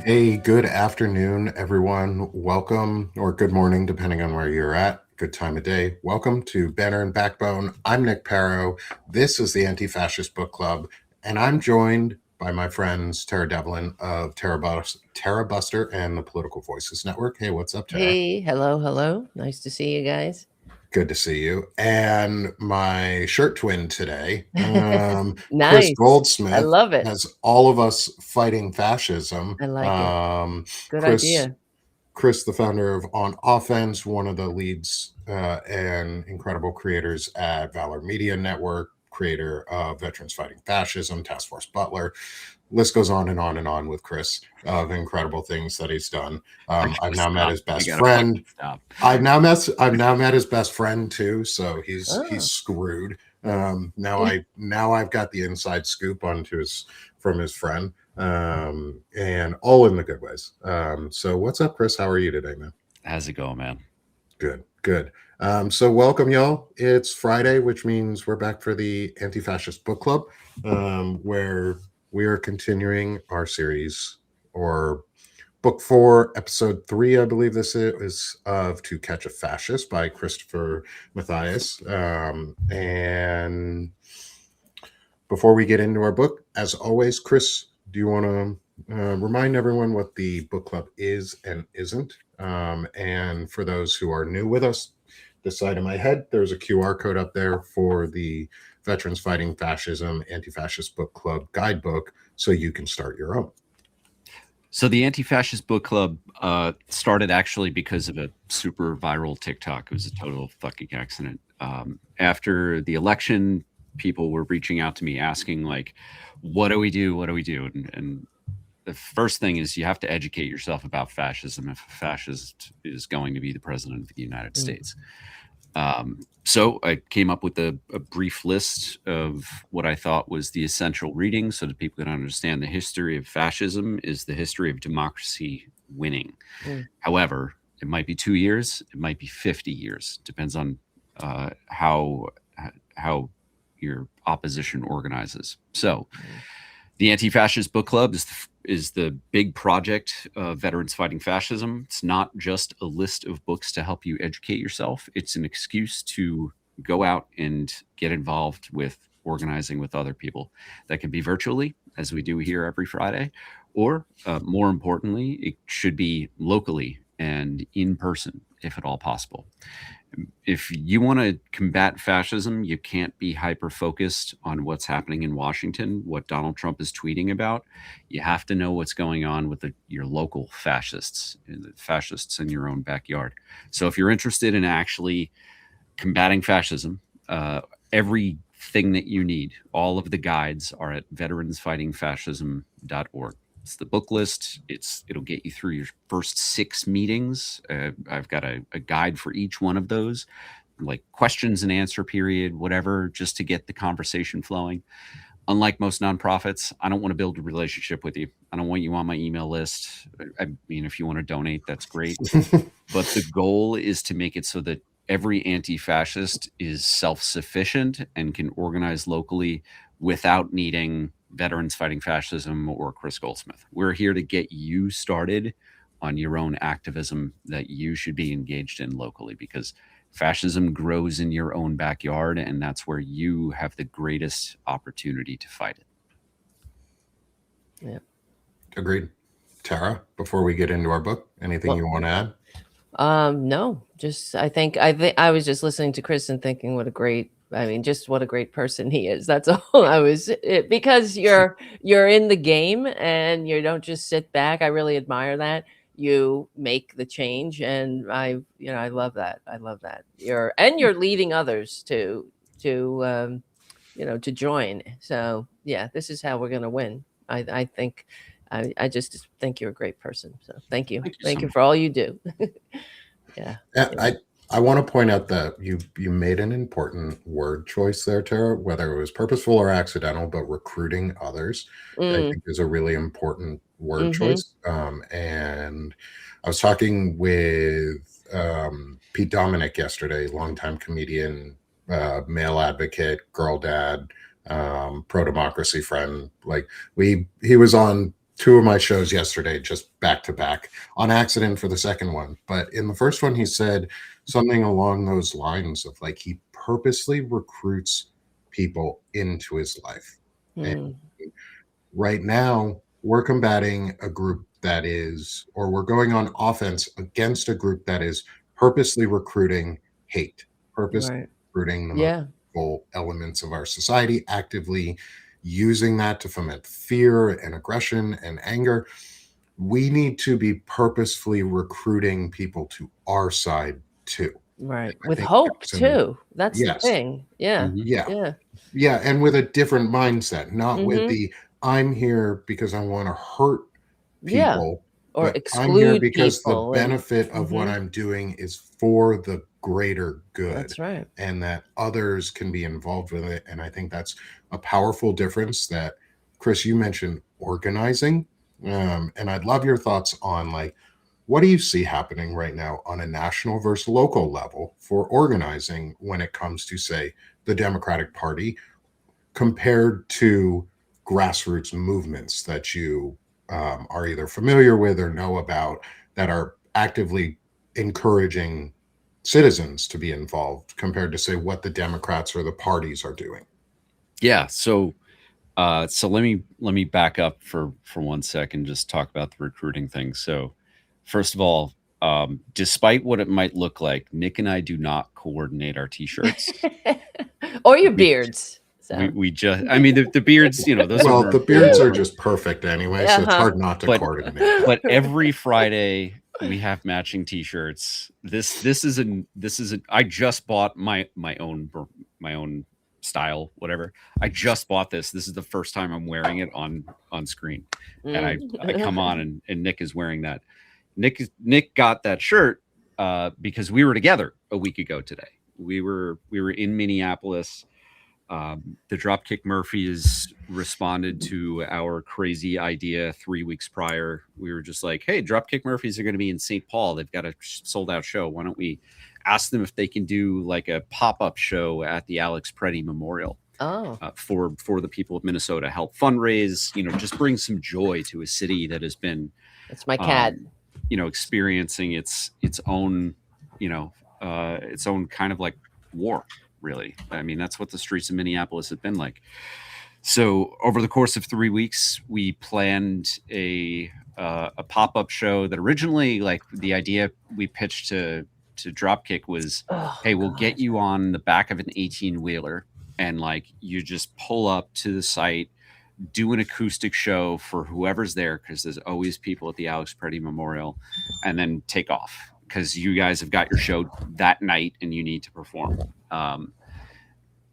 Hey, good afternoon, everyone. Welcome, or good morning, depending on where you're at. Good time of day. Welcome to Banner and Backbone. I'm Nick Parrow. This is the Anti-Fascist Book Club, and I'm joined by my friends Tara Devlin of Tara Buster and the Political Voices Network. Hey, what's up, Tara? Hey, hello. Nice to see you guys. Good to see you. And my shirt twin today, Kris Nice. I Goldsmith, love it. has all of us fighting fascism. I like it. Good Kris idea. Kris, the founder of On Offense, one of the leads and incredible creators at Valor Media Network, creator of Veterans Fighting Fascism, Task Force Butler. List goes on and on and on with Kris of incredible things that he's done. I've now met his best friend. Stop. I've now met his best friend too, so he's Oh. screwed. Now I've got the inside scoop from his friend, and all in the good ways. So what's up, Kris? How are you today, man? How's it going, man? Good. So welcome, y'all. It's Friday, which means we're back for the Anti-Fascist Book Club, where we are continuing our series, or book 4, episode 3, I believe this is, of To Catch a Fascist by Christopher Matthias. And before we get into our book, as always, Kris, do you want to remind everyone what the book club is and isn't? And for those who are new with us, this side of my head, there's a QR code up there for the Veterans Fighting Fascism Anti-Fascist Book Club guidebook, so you can start your own. So the Anti-Fascist Book Club started actually because of a super viral TikTok. It was a total fucking accident. After the election, people were reaching out to me asking, like, what do we do? What do we do? And the first thing is you have to educate yourself about fascism if a fascist is going to be the president of the United States. So I came up with a brief list of what I thought was the essential reading so that people can understand the history of fascism is the history of democracy winning. However, it might be 2 years, it might be 50 years. Depends on how your opposition organizes. So the Anti-Fascist Book Club is the big project of Veterans Fighting Fascism. It's not just a list of books to help you educate yourself. It's an excuse to go out and get involved with organizing with other people. That can be virtually, as we do here every Friday, or more importantly, it should be locally and in person, if at all possible. If you want to combat fascism, you can't be hyper-focused on what's happening in Washington, what Donald Trump is tweeting about. You have to know what's going on with your local fascists, the fascists in your own backyard. So if you're interested in actually combating fascism, everything that you need, all of the guides are at veteransfightingfascism.org. It's the book list. It'll get you through your first 6 meetings. I've got a guide for each one of those, like questions and answer period, whatever, just to get the conversation flowing. Unlike most nonprofits, I don't want to build a relationship with you. I don't want you on my email list. I mean, if you want to donate, that's great. But the goal is to make it so that every anti-fascist is self-sufficient and can organize locally without needing Veterans Fighting Fascism or Kris Goldsmith. We're here to get you started on your own activism that you should be engaged in locally, because fascism grows in your own backyard, and that's where you have the greatest opportunity to fight it. Yeah. Agreed. Tara, before we get into our book, anything you want to add? No, just I think I was just listening to Kris and thinking what a great person he is. That's all because you're in the game and you don't just sit back. I really admire that. You make the change, and I love that. You're leading others to join. So yeah, this is how we're going to win. I think I just think you're a great person. So thank you. Thank you for all you do. Yeah. I want to point out that you made an important word choice there, Tara, whether it was purposeful or accidental, but recruiting others, I think, is a really important word choice. And I was talking with Pete Dominic yesterday, longtime comedian, male advocate, girl dad, pro-democracy friend. Like he was on two of my shows yesterday, just back to back, on accident for the second one. But in the first one, he said something along those lines of like he purposely recruits people into his life. And Hmm. right now, we're combating a group that is, or we're going on offense against a group that is purposely recruiting hate, purposely Right. recruiting the most Yeah. evil elements of our society, actively using that to foment fear and aggression and anger. We need to be purposefully recruiting people to our side too. Right. I With think hope that's an, too. That's the yes, thing. Yeah. yeah, Yeah. yeah, and with a different mindset, not with Hmm. the I'm here because I want to hurt Yeah. people, Or but I'm here exclude because the people and benefit of what hmm I'm doing is for the greater good that's right. and that others can be involved with it. And I think that's a powerful difference that, Kris, you mentioned organizing. And I'd love your thoughts on like, what do you see happening right now on a national versus local level for organizing when it comes to, say, the Democratic Party compared to grassroots movements that you are either familiar with or know about that are actively encouraging citizens to be involved compared to, say, what the Democrats or the parties are doing? Yeah. So let me back up for 1 second, just talk about the recruiting thing. So first of all, despite what it might look like, Nick and I do not coordinate our t-shirts. Or your We beards. So we just, I mean, the beards, those are Well, more the beards important are for me. just perfect anyway, so it's uh-huh. hard not to But coordinate them. but every Friday we have matching t-shirts. This is I just bought my own style, whatever. I just bought this. This is the first time I'm wearing it on screen. And I come on and Nick is wearing that. Nick got that shirt because we were together a week ago today. We were in Minneapolis. The Dropkick Murphys responded to our crazy idea 3 weeks prior. We were just like, hey, Dropkick Murphys are going to be in St. Paul. They've got a sold out show. Why don't we ask them if they can do like a pop up show at the Alex Preddy Memorial Oh, for the people of Minnesota, help fundraise, just bring some joy to a city that has been, that's my cat. experiencing its own, its own kind of like war. Really, I mean, that's what the streets of Minneapolis have been like. So over the course of 3 weeks, we planned a pop up show that originally, like, the idea we pitched to Dropkick was, Oh, hey, we'll get God. you on the back of an 18-wheeler and like you just pull up to the site, do an acoustic show for whoever's there, because there's always people at the Alex Preddy Memorial, and then take off because you guys have got your show that night and you need to perform.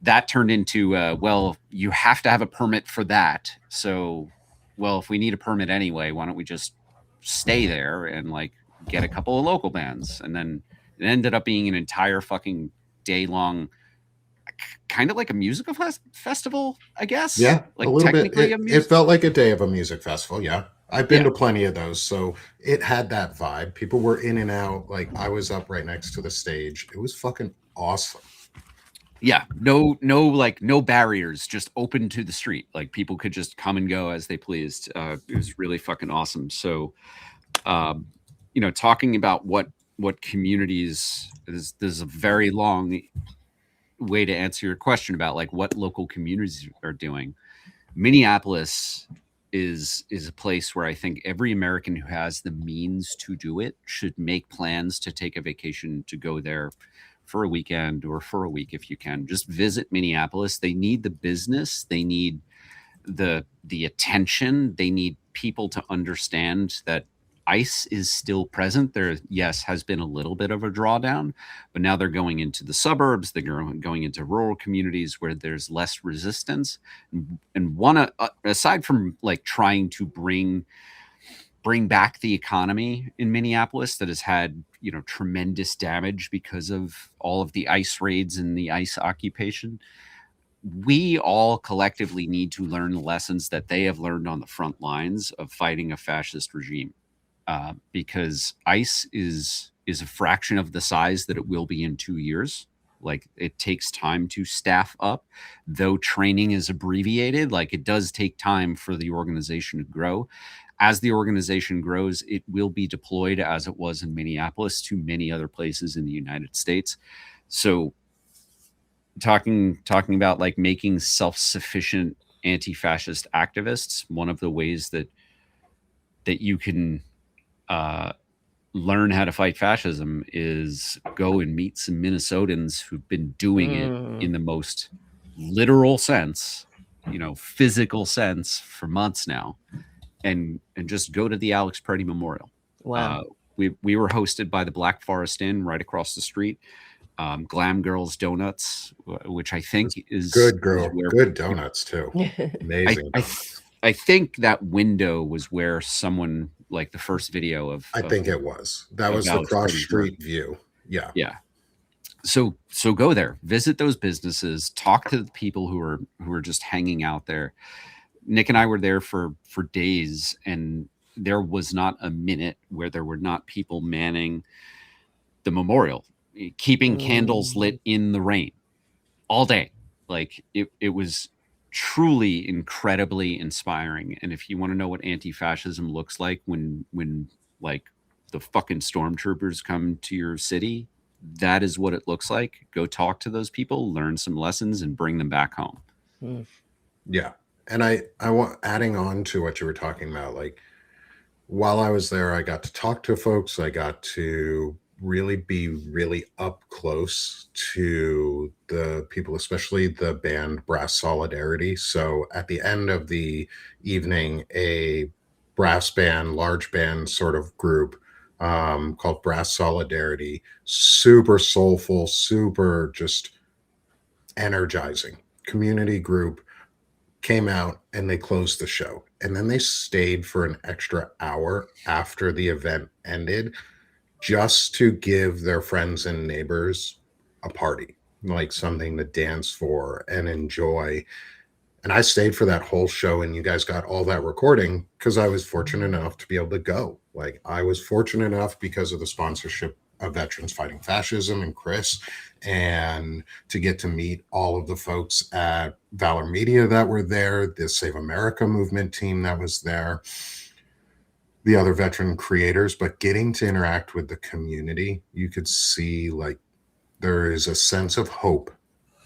That turned into, well, you have to have a permit for that. So, well, if we need a permit anyway, why don't we just stay there and like get a couple of local bands? And then it ended up being an entire fucking day long, kind of like a musical festival, I guess. Yeah, a Like little bit. technically a It music. felt like a day of a music festival. Yeah. I've been Yeah. to plenty of those, so it had that vibe. People were in and out. Like I was up right next to the stage. It was fucking awesome. Yeah, like no barriers, just open to the street. Like people could just come and go as they pleased. It was really fucking awesome. So, talking about what communities there's a very long way to answer your question about like what local communities are doing. Minneapolis is a place where I think every American who has the means to do it should make plans to take a vacation to go there for a weekend or for a week if you can. Just visit Minneapolis. They need the business. They need the attention. They need people to understand that ICE is still present. There, yes, has been a little bit of a drawdown, but now they're going into the suburbs. They're going into rural communities where there's less resistance. And one, aside from like trying to bring back the economy in Minneapolis that has had, tremendous damage because of all of the ICE raids and the ICE occupation, we all collectively need to learn the lessons that they have learned on the front lines of fighting a fascist regime. Because ICE is a fraction of the size that it will be in 2 years. Like, it takes time to staff up, though training is abbreviated. Like, it does take time for the organization to grow. As the organization grows, it will be deployed, as it was in Minneapolis, to many other places in the United States. So talking about like making self-sufficient anti-fascist activists, one of the ways that you can learn how to fight fascism is go and meet some Minnesotans who've been doing it in the most literal sense, physical sense, for months now, and just go to the Alex Preddy Memorial. Wow. We were hosted by the Black Forest Inn right across the street. Glam Girls Donuts, which I think is good girl, is where good donuts too. Amazing. I think that window was where someone, like, the first video of I think it was the Alex cross Preddy's street view. Yeah. So go there, visit those businesses, talk to the people who are just hanging out there. Nick and I were there for days, and there was not a minute where there were not people manning the memorial, keeping candles lit in the rain all day. Like, it was truly incredibly inspiring. And if you want to know what anti-fascism looks like when like the fucking stormtroopers come to your city, that is what it looks like. Go talk to those people, learn some lessons, and bring them back home. Yeah. And I want, adding on to what you were talking about, like, while I was there, I got to talk to folks. I got to really be really up close to the people, especially the band Brass Solidarity. So at the end of the evening, a brass band, large band sort of group called Brass Solidarity, super soulful, super just energizing community group, came out and they closed the show. And then they stayed for an extra hour after the event ended just to give their friends and neighbors a party, like something to dance for and enjoy. And I stayed for that whole show, and you guys got all that recording because I was fortunate enough to be able to go. Like, I was fortunate enough because of the sponsorship of Veterans Fighting Fascism and Kris, and to get to meet all of the folks at Valor Media that were there, the Save America movement team that was there, the other veteran creators, but getting to interact with the community, you could see, like, there is a sense of hope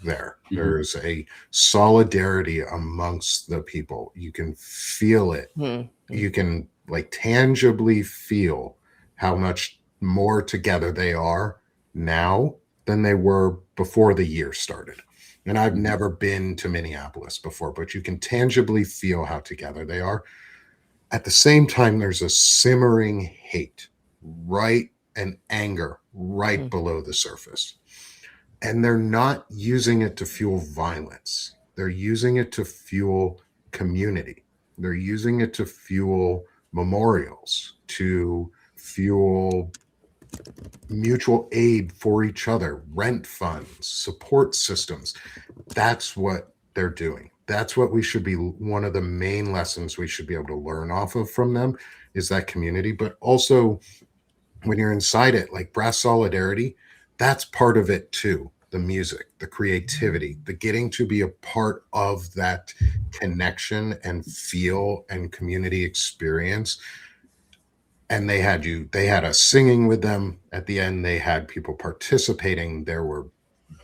there. Mm-hmm. There's a solidarity amongst the people. You can feel it. Mm-hmm. You can, like, tangibly feel how much more together they are now than they were before the year started. And I've never been to Minneapolis before, but you can tangibly feel how together they are. At the same time, there's a simmering hate, and anger right below the surface. And they're not using it to fuel violence. They're using it to fuel community. They're using it to fuel memorials, to fuel mutual aid for each other, rent funds, support systems. That's what they're doing. That's what we should be, one of the main lessons we should be able to learn off of from them is that community. But also, when you're inside it, like Brass Solidarity, that's part of it too. The music, the creativity, the getting to be a part of that connection and feel and community experience. And they had us singing with them. At the end, they had people participating. There were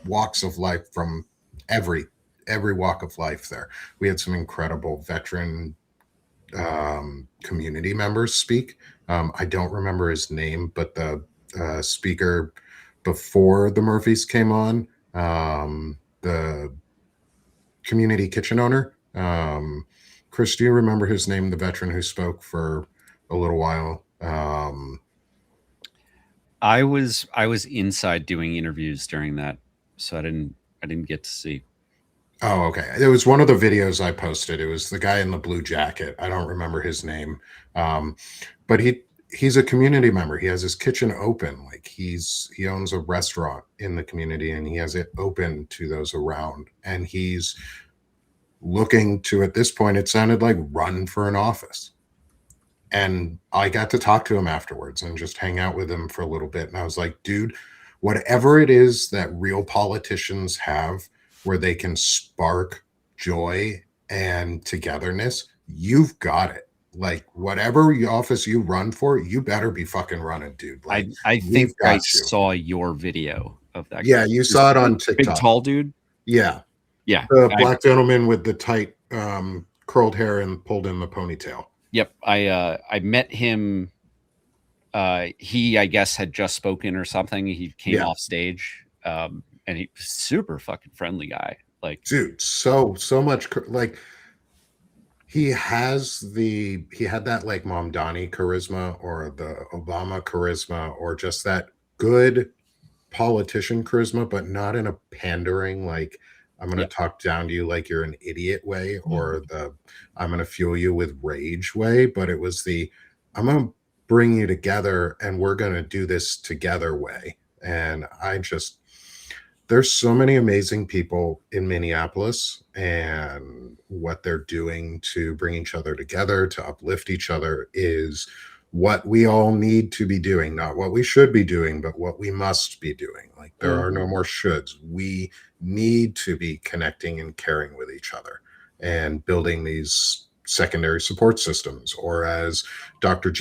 walks of life from every walk of life there. We had some incredible veteran community members speak. I don't remember his name, but the speaker before the Murphys came on, the community kitchen owner, Kris, do you remember his name? The veteran who spoke for a little while. I was inside doing interviews during that, so I didn't get to see. Oh, okay. It was one of the videos I posted. It was the guy in the blue jacket. I don't remember his name, but he's a community member. He has his kitchen open. Like, he owns a restaurant in the community, and he has it open to those around. And he's looking to, at this point, it sounded like, run for an office. And I got to talk to him afterwards and just hang out with him for a little bit. And I was like, dude, whatever it is that real politicians have where they can spark joy and togetherness, you've got it. Like whatever office you run for, you better be fucking running, dude. Like I think we've I got you. saw your video of that Yeah, guy. you This saw it on big TikTok. tall dude. Yeah, Yeah, the black gentleman with the tight curled hair and pulled in the ponytail. Yep, I met him. He, I guess, had just spoken or something. He came off stage, and he super fucking friendly guy. Like, dude, so much like he had that like Mom Donnie charisma or the Obama charisma or just that good politician charisma, but not in a pandering like I'm going to talk down to you like you're an idiot way or the I'm going to fuel you with rage way, but it was the I'm going to bring you together and we're going to do this together way. And there's so many amazing people in Minneapolis and what they're doing to bring each other together, to uplift each other is what we all need to be doing, not what we should be doing, but what we must be doing. Like there are no more shoulds. We need to be connecting and caring with each other and building these secondary support systems. Or as Dr.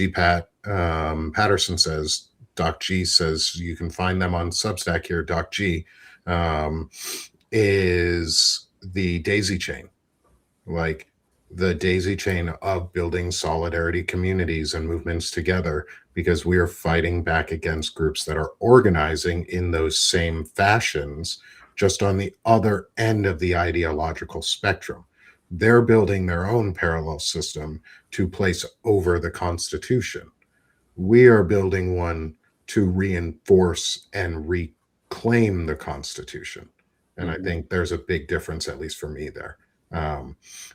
Patterson says, Doc G says, you can find them on Substack here, Doc G, is the daisy chain. Like the daisy chain of building solidarity communities and movements together, because we are fighting back against groups that are organizing in those same fashions, just on the other end of the ideological spectrum. They're building their own parallel system to place over the Constitution. We are building one to reinforce and reclaim the Constitution. And I think there's a big difference, at least for me, there.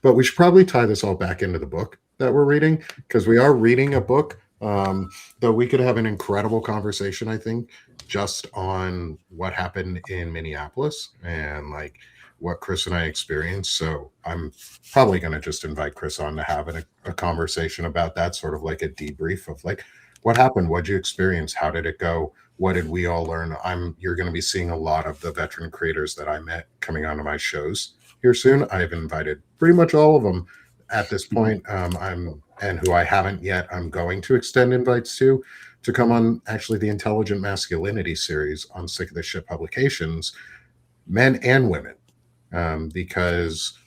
But we should probably tie this all back into the book that we're reading, because we are reading a book, though we could have an incredible conversation, I think, just on what happened in Minneapolis and like what Kris and I experienced. So I'm probably going to just invite Kris on to have a conversation about that, sort of like a debrief of like, what happened? What'd you experience? How did it go? What did we all learn? You're going to be seeing a lot of the veteran creators that I met coming onto my shows here soon. I've invited pretty much all of them at this point. And who I haven't yet, I'm going to extend invites to come on actually the Intelligent Masculinity series on Sick of the Shit Publications, men and women, because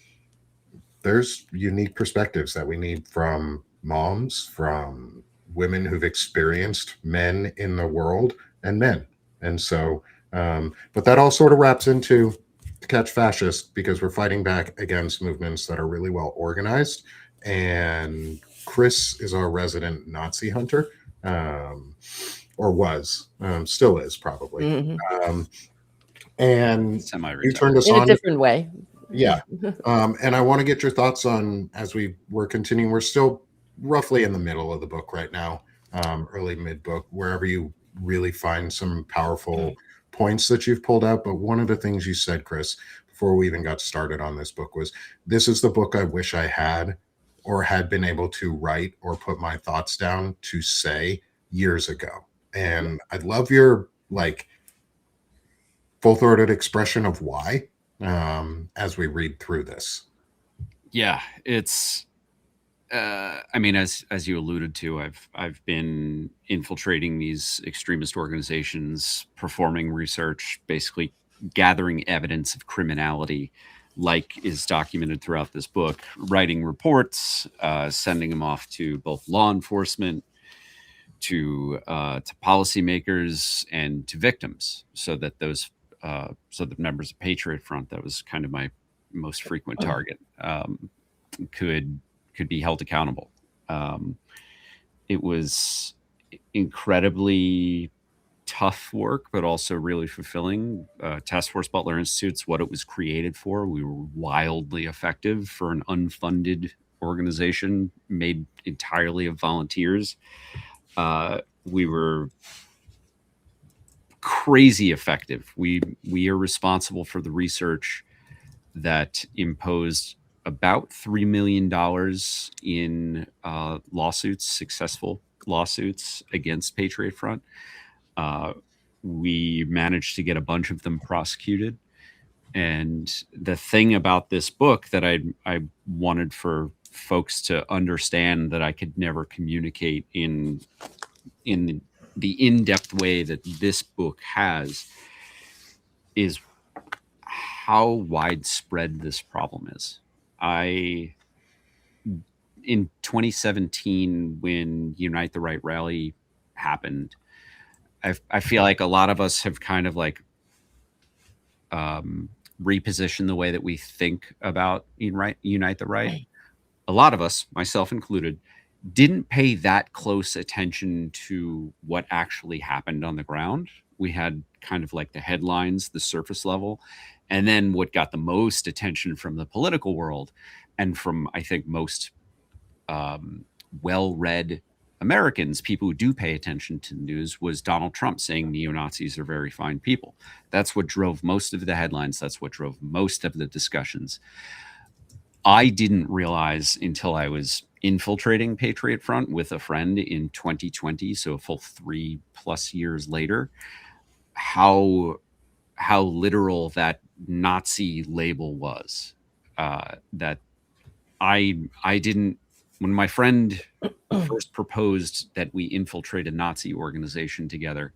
there's unique perspectives that we need from moms, from women who've experienced men in the world, and men. And so, but that all sort of wraps into Catch Fascist, because we're fighting back against movements that are really well organized. And Kris is our resident Nazi hunter, or was, still is probably. And you turned us in on a different way. Yeah. And I want to get your thoughts on, as we're continuing, we're still roughly in the middle of the book right now, early mid book, wherever you really find some powerful points that you've pulled out. But one of the things you said, Kris, before we even got started on this book was, this is the book I wish I had or had been able to write or put my thoughts down to say years ago. And I'd love your like full-throated expression of why, as we read through this. Yeah, it's I mean, as you alluded to, I've been infiltrating these extremist organizations, performing research, basically gathering evidence of criminality, like is documented throughout this book, writing reports, sending them off to both law enforcement, to policymakers, and to victims, so that those so the members of Patriot Front, that was kind of my most frequent target, could be held accountable. It was incredibly tough work, but also really fulfilling. Task Force Butler Institute's what it was created for. We were wildly effective for an unfunded organization made entirely of volunteers. We were crazy effective. We are responsible for the research that imposed about $3 million in lawsuits, successful lawsuits against Patriot Front. we managed to get a bunch of them prosecuted. And the thing about this book that I wanted for folks to understand that I could never communicate in the in-depth way that this book has is how widespread this problem is. In 2017, when Unite the Right rally happened, I feel like a lot of us have kind of like repositioned the way that we think about Unite the Right. A lot of us, myself included, didn't pay that close attention to what actually happened on the ground. We had kind of like the headlines, the surface level, and then what got the most attention from the political world and from, I think, most well-read Americans, people who do pay attention to the news, was Donald Trump saying neo-Nazis are very fine people. That's what drove most of the headlines. That's what drove most of the discussions. I didn't realize until I was infiltrating Patriot Front with a friend in 2020, so a full 3+ years later, how literal that Nazi label was. That I didn't, when my friend first proposed that we infiltrate a Nazi organization together,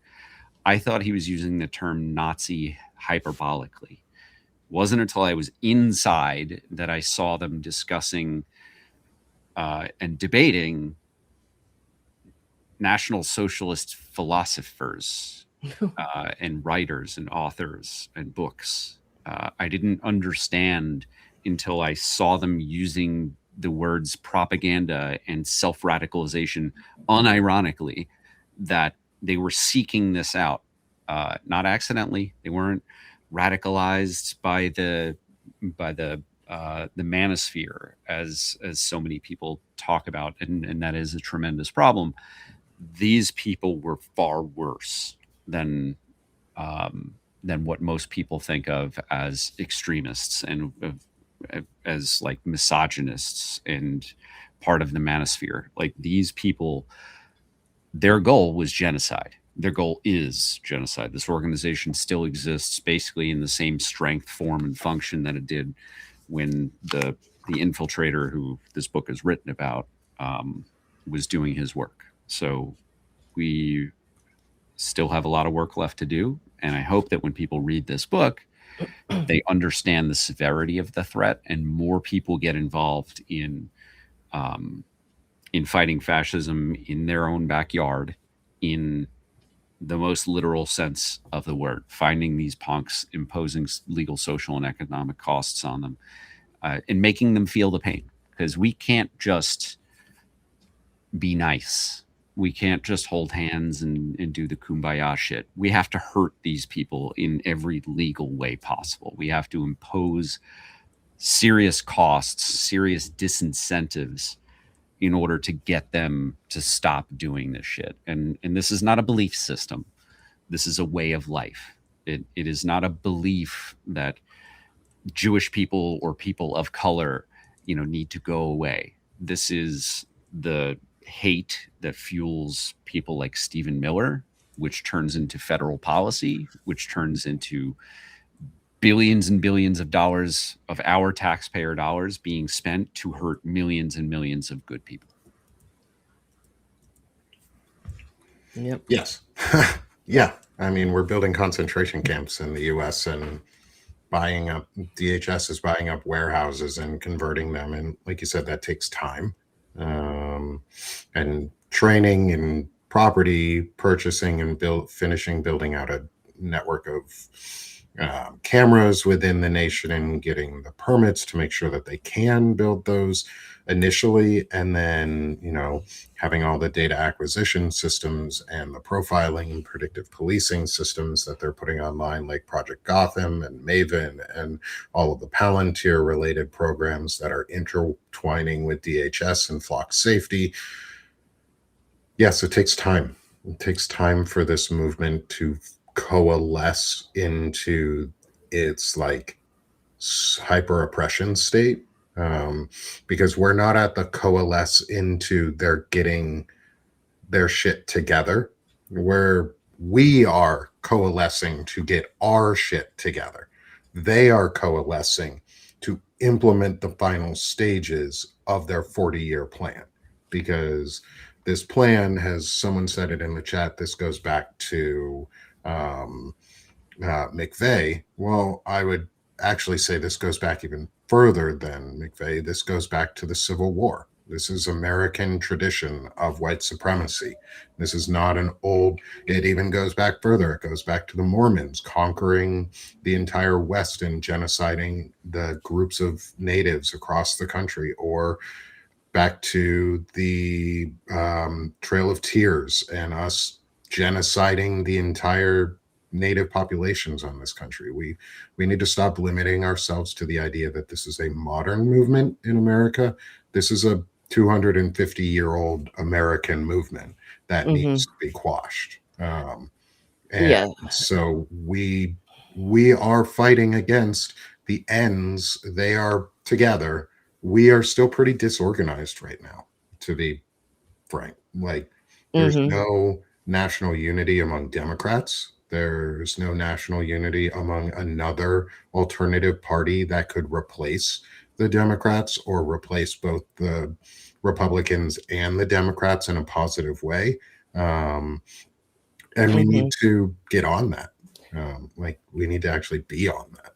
I thought he was using the term Nazi hyperbolically. It wasn't until I was inside that I saw them discussing and debating National Socialist philosophers and writers and authors and books. I didn't understand until I saw them using the words propaganda and self-radicalization unironically, that they were seeking this out, not accidentally. They weren't radicalized by the manosphere, as so many people talk about, and that is a tremendous problem. These people were far worse than what most people think of as extremists and as like misogynists and part of the manosphere. Like, these people, their goal was genocide. Their goal is genocide. This organization still exists basically in the same strength, form, and function that it did when the infiltrator, who this book is written about, was doing his work. So we still have a lot of work left to do. And I hope that when people read this book, they understand the severity of the threat, and more people get involved in fighting fascism in their own backyard, in the most literal sense of the word, finding these punks, imposing legal, social, and economic costs on them, and making them feel the pain. Because we can't just be nice. We can't just hold hands and do the kumbaya shit. We have to hurt these people in every legal way possible. We have to impose serious costs, serious disincentives in order to get them to stop doing this shit. And this is not a belief system. This is a way of life. It is not a belief that Jewish people or people of color, need to go away. This is the hate that fuels people like Stephen Miller, which turns into federal policy, which turns into billions and billions of dollars of our taxpayer dollars being spent to hurt millions and millions of good people. Yep. Yes. Yeah. I mean, we're building concentration camps in the US and DHS is buying up warehouses and converting them. And like you said, that takes time. And training and property purchasing and building out a network of cameras within the nation and getting the permits to make sure that they can build those initially, and then having all the data acquisition systems and the profiling and predictive policing systems that they're putting online, like Project Gotham and Maven and all of the Palantir related programs that are intertwining with DHS and flock safety. Yes, it takes time. It takes time for this movement to coalesce into its like hyper oppression state, because we're not at the coalesce into they're getting their shit together, where we are coalescing to get our shit together. They are coalescing to implement the final stages of their 40-year plan, because this plan, has someone said it in the chat, this goes back to McVeigh. Well, I would actually say this goes back even further than McVeigh. This goes back to the Civil War. This is American tradition of white supremacy. This is not an old, it even goes back further. It goes back to the Mormons conquering the entire West and genociding the groups of natives across the country, or back to the Trail of Tears and us genociding the entire native populations on this country. We need to stop limiting ourselves to the idea that this is a modern movement in America. This is a 250-year-old American movement that needs to be quashed. And so we are fighting against the ends. They are together. We are still pretty disorganized right now, to be frank. Like, there's no national unity among Democrats. There's no national unity among another alternative party that could replace the Democrats or replace both the Republicans and the Democrats in a positive way. And we need to get on that. Like, we need to actually be on that.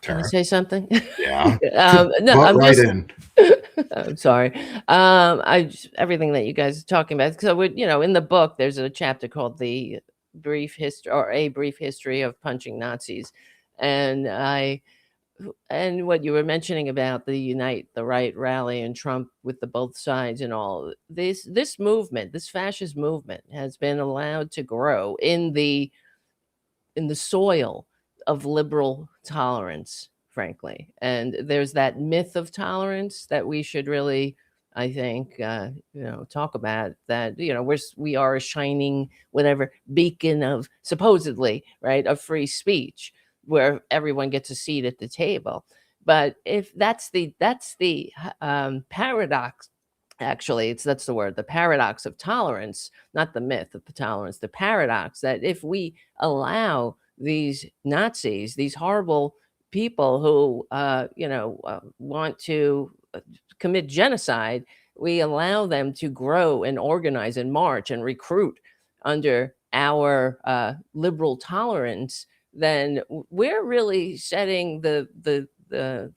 Can I say something? Yeah. No, I'm right just. in. I'm sorry. Everything that you guys are talking about. So, in the book, there's a chapter called "The Brief History" or "A Brief History of Punching Nazis," and what you were mentioning about the Unite the Right rally and Trump with the both sides and all this movement, this fascist movement, has been allowed to grow in the soil of liberal tolerance, frankly. And there's that myth of tolerance that we should really, I think, talk about, that, we are a shining, whatever, beacon of, supposedly, right, of free speech, where everyone gets a seat at the table. But if that's the paradox, actually, that's the word, the paradox of tolerance, not the myth of the tolerance, the paradox, that if we allow these Nazis, these horrible people who, want to commit genocide, we allow them to grow and organize and march and recruit under our liberal tolerance, then we're really setting the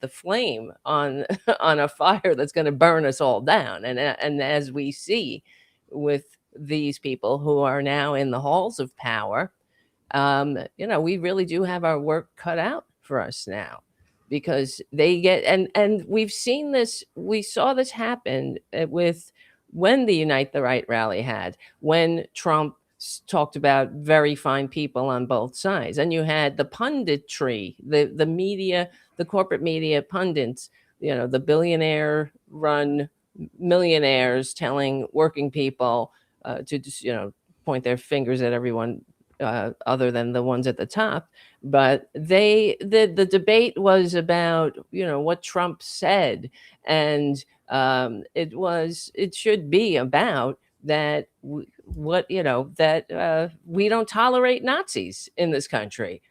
flame on on a fire that's going to burn us all down. And as we see with these people who are now in the halls of power, we really do have our work cut out for us now, because they get, and we've seen this, we saw this happen with when the Unite the Right rally had, when Trump talked about very fine people on both sides, and you had the punditry, the media, the corporate media pundits, the billionaire run millionaires telling working people to just point their fingers at everyone other than the ones at the top. But the debate was about what Trump said, and it should be about that we don't tolerate Nazis in this country.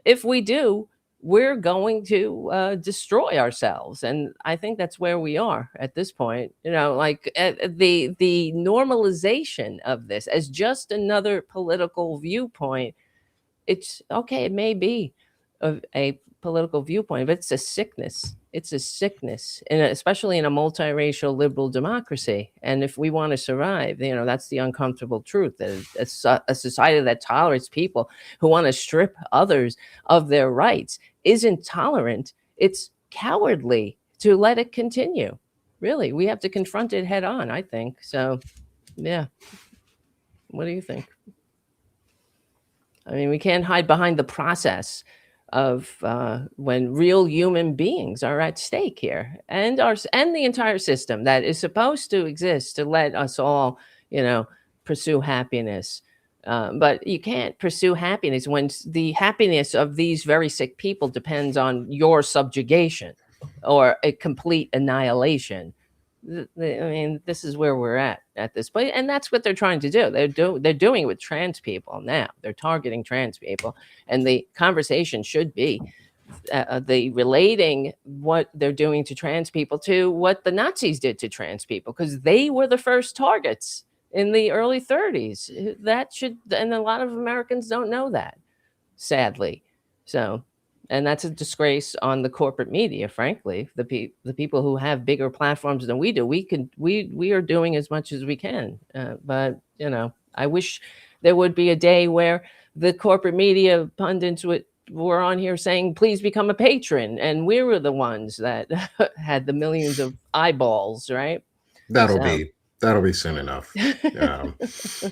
If we do, we're going to destroy ourselves. And I think that's where we are at this point. The normalization of this as just another political viewpoint. It's okay, it may be a political viewpoint, but it's a sickness. It's a sickness, and especially in a multiracial liberal democracy. And if we want to survive, that's the uncomfortable truth, that a society that tolerates people who want to strip others of their rights isn't tolerant. It's cowardly to let it continue. Really, we have to confront it head on, I think. So, yeah. What do you think? I mean, we can't hide behind the process of when real human beings are at stake here, and the entire system that is supposed to exist to let us all, pursue happiness. But you can't pursue happiness when the happiness of these very sick people depends on your subjugation or a complete annihilation. I mean, this is where we're at this point, and that's what they're trying to do. They're doing it with trans people now. They're targeting trans people, and the conversation should be the relating what they're doing to trans people to what the Nazis did to trans people, because they were the first targets in the early 30s. That should, and a lot of Americans don't know that, sadly. So, and that's a disgrace on the corporate media, frankly. The people who have bigger platforms than we do, we are doing as much as we can. But you know, I wish there would be a day where the corporate media pundits were on here saying, please become a patron, and we were the ones that had the millions of eyeballs, right? That'll So be soon enough. Because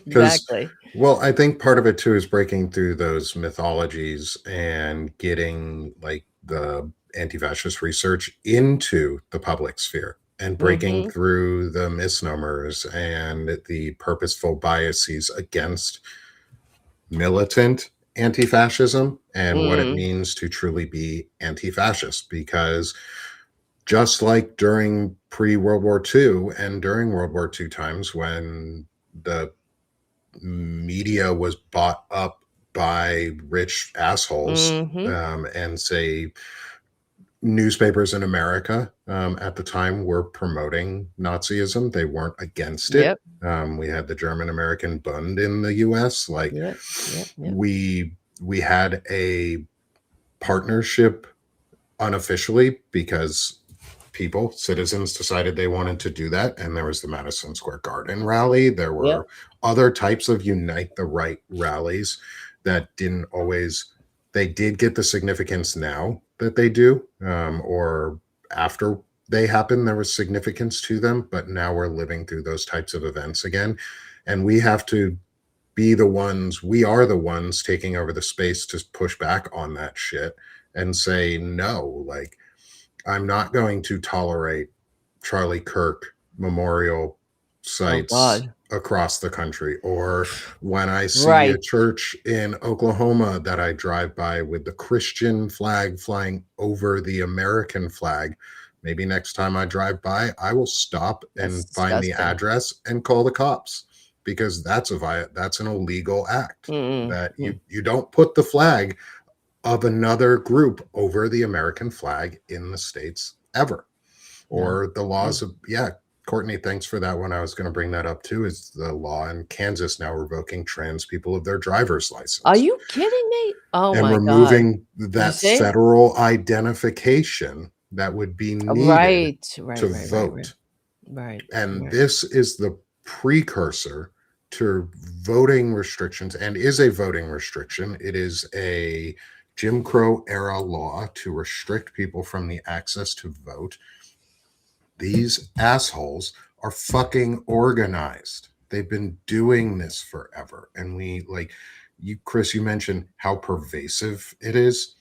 exactly. well, I think part of it too is breaking through those mythologies and getting like the anti-fascist research into the public sphere and breaking Hmm. through the misnomers and the purposeful biases against militant anti-fascism and what it Mm. means to truly be anti-fascist. Because just like during pre-World War II and during World War II times, when the media was bought up by rich assholes, Hmm. and say newspapers in America at the time were promoting Nazism. They weren't against it. Yep. We had the German American Bund in the US. Like Yep. Yep. Yep. we had a partnership unofficially because citizens decided they wanted to do that. And there was the Madison Square Garden rally. There Yep. were other types of Unite the Right rallies that didn't always, they did get the significance now that they do, or after they happen, there was significance to them. But now we're living through those types of events again. And we have to we are the ones taking over the space to push back on that shit and say, no, like, I'm not going to tolerate Charlie Kirk memorial Oh sites God. across the country, or when I see a Right. church in Oklahoma that I drive by with the Christian flag flying over the American flag. Maybe next time I drive by, I will stop That's and find the disgusting. address and call the cops, because that's that's an illegal act. Mm-mm. That you don't put the flag of another group over the American flag in the States ever. No. Or the laws of, yeah, Courtney, thanks for that one. I was going to bring that up too, is the law in Kansas now revoking trans people of their driver's Are license you kidding me? Oh and my God. removing You that see? federal identification that would be needed Right. Right. to Right. Right. Right. vote. Right. And Right. this is the precursor to voting restrictions, and is a voting restriction. It is a Jim Crow era law to restrict people from the access to vote. These assholes are fucking organized. They've been doing this forever. And Kris, you mentioned how pervasive it is.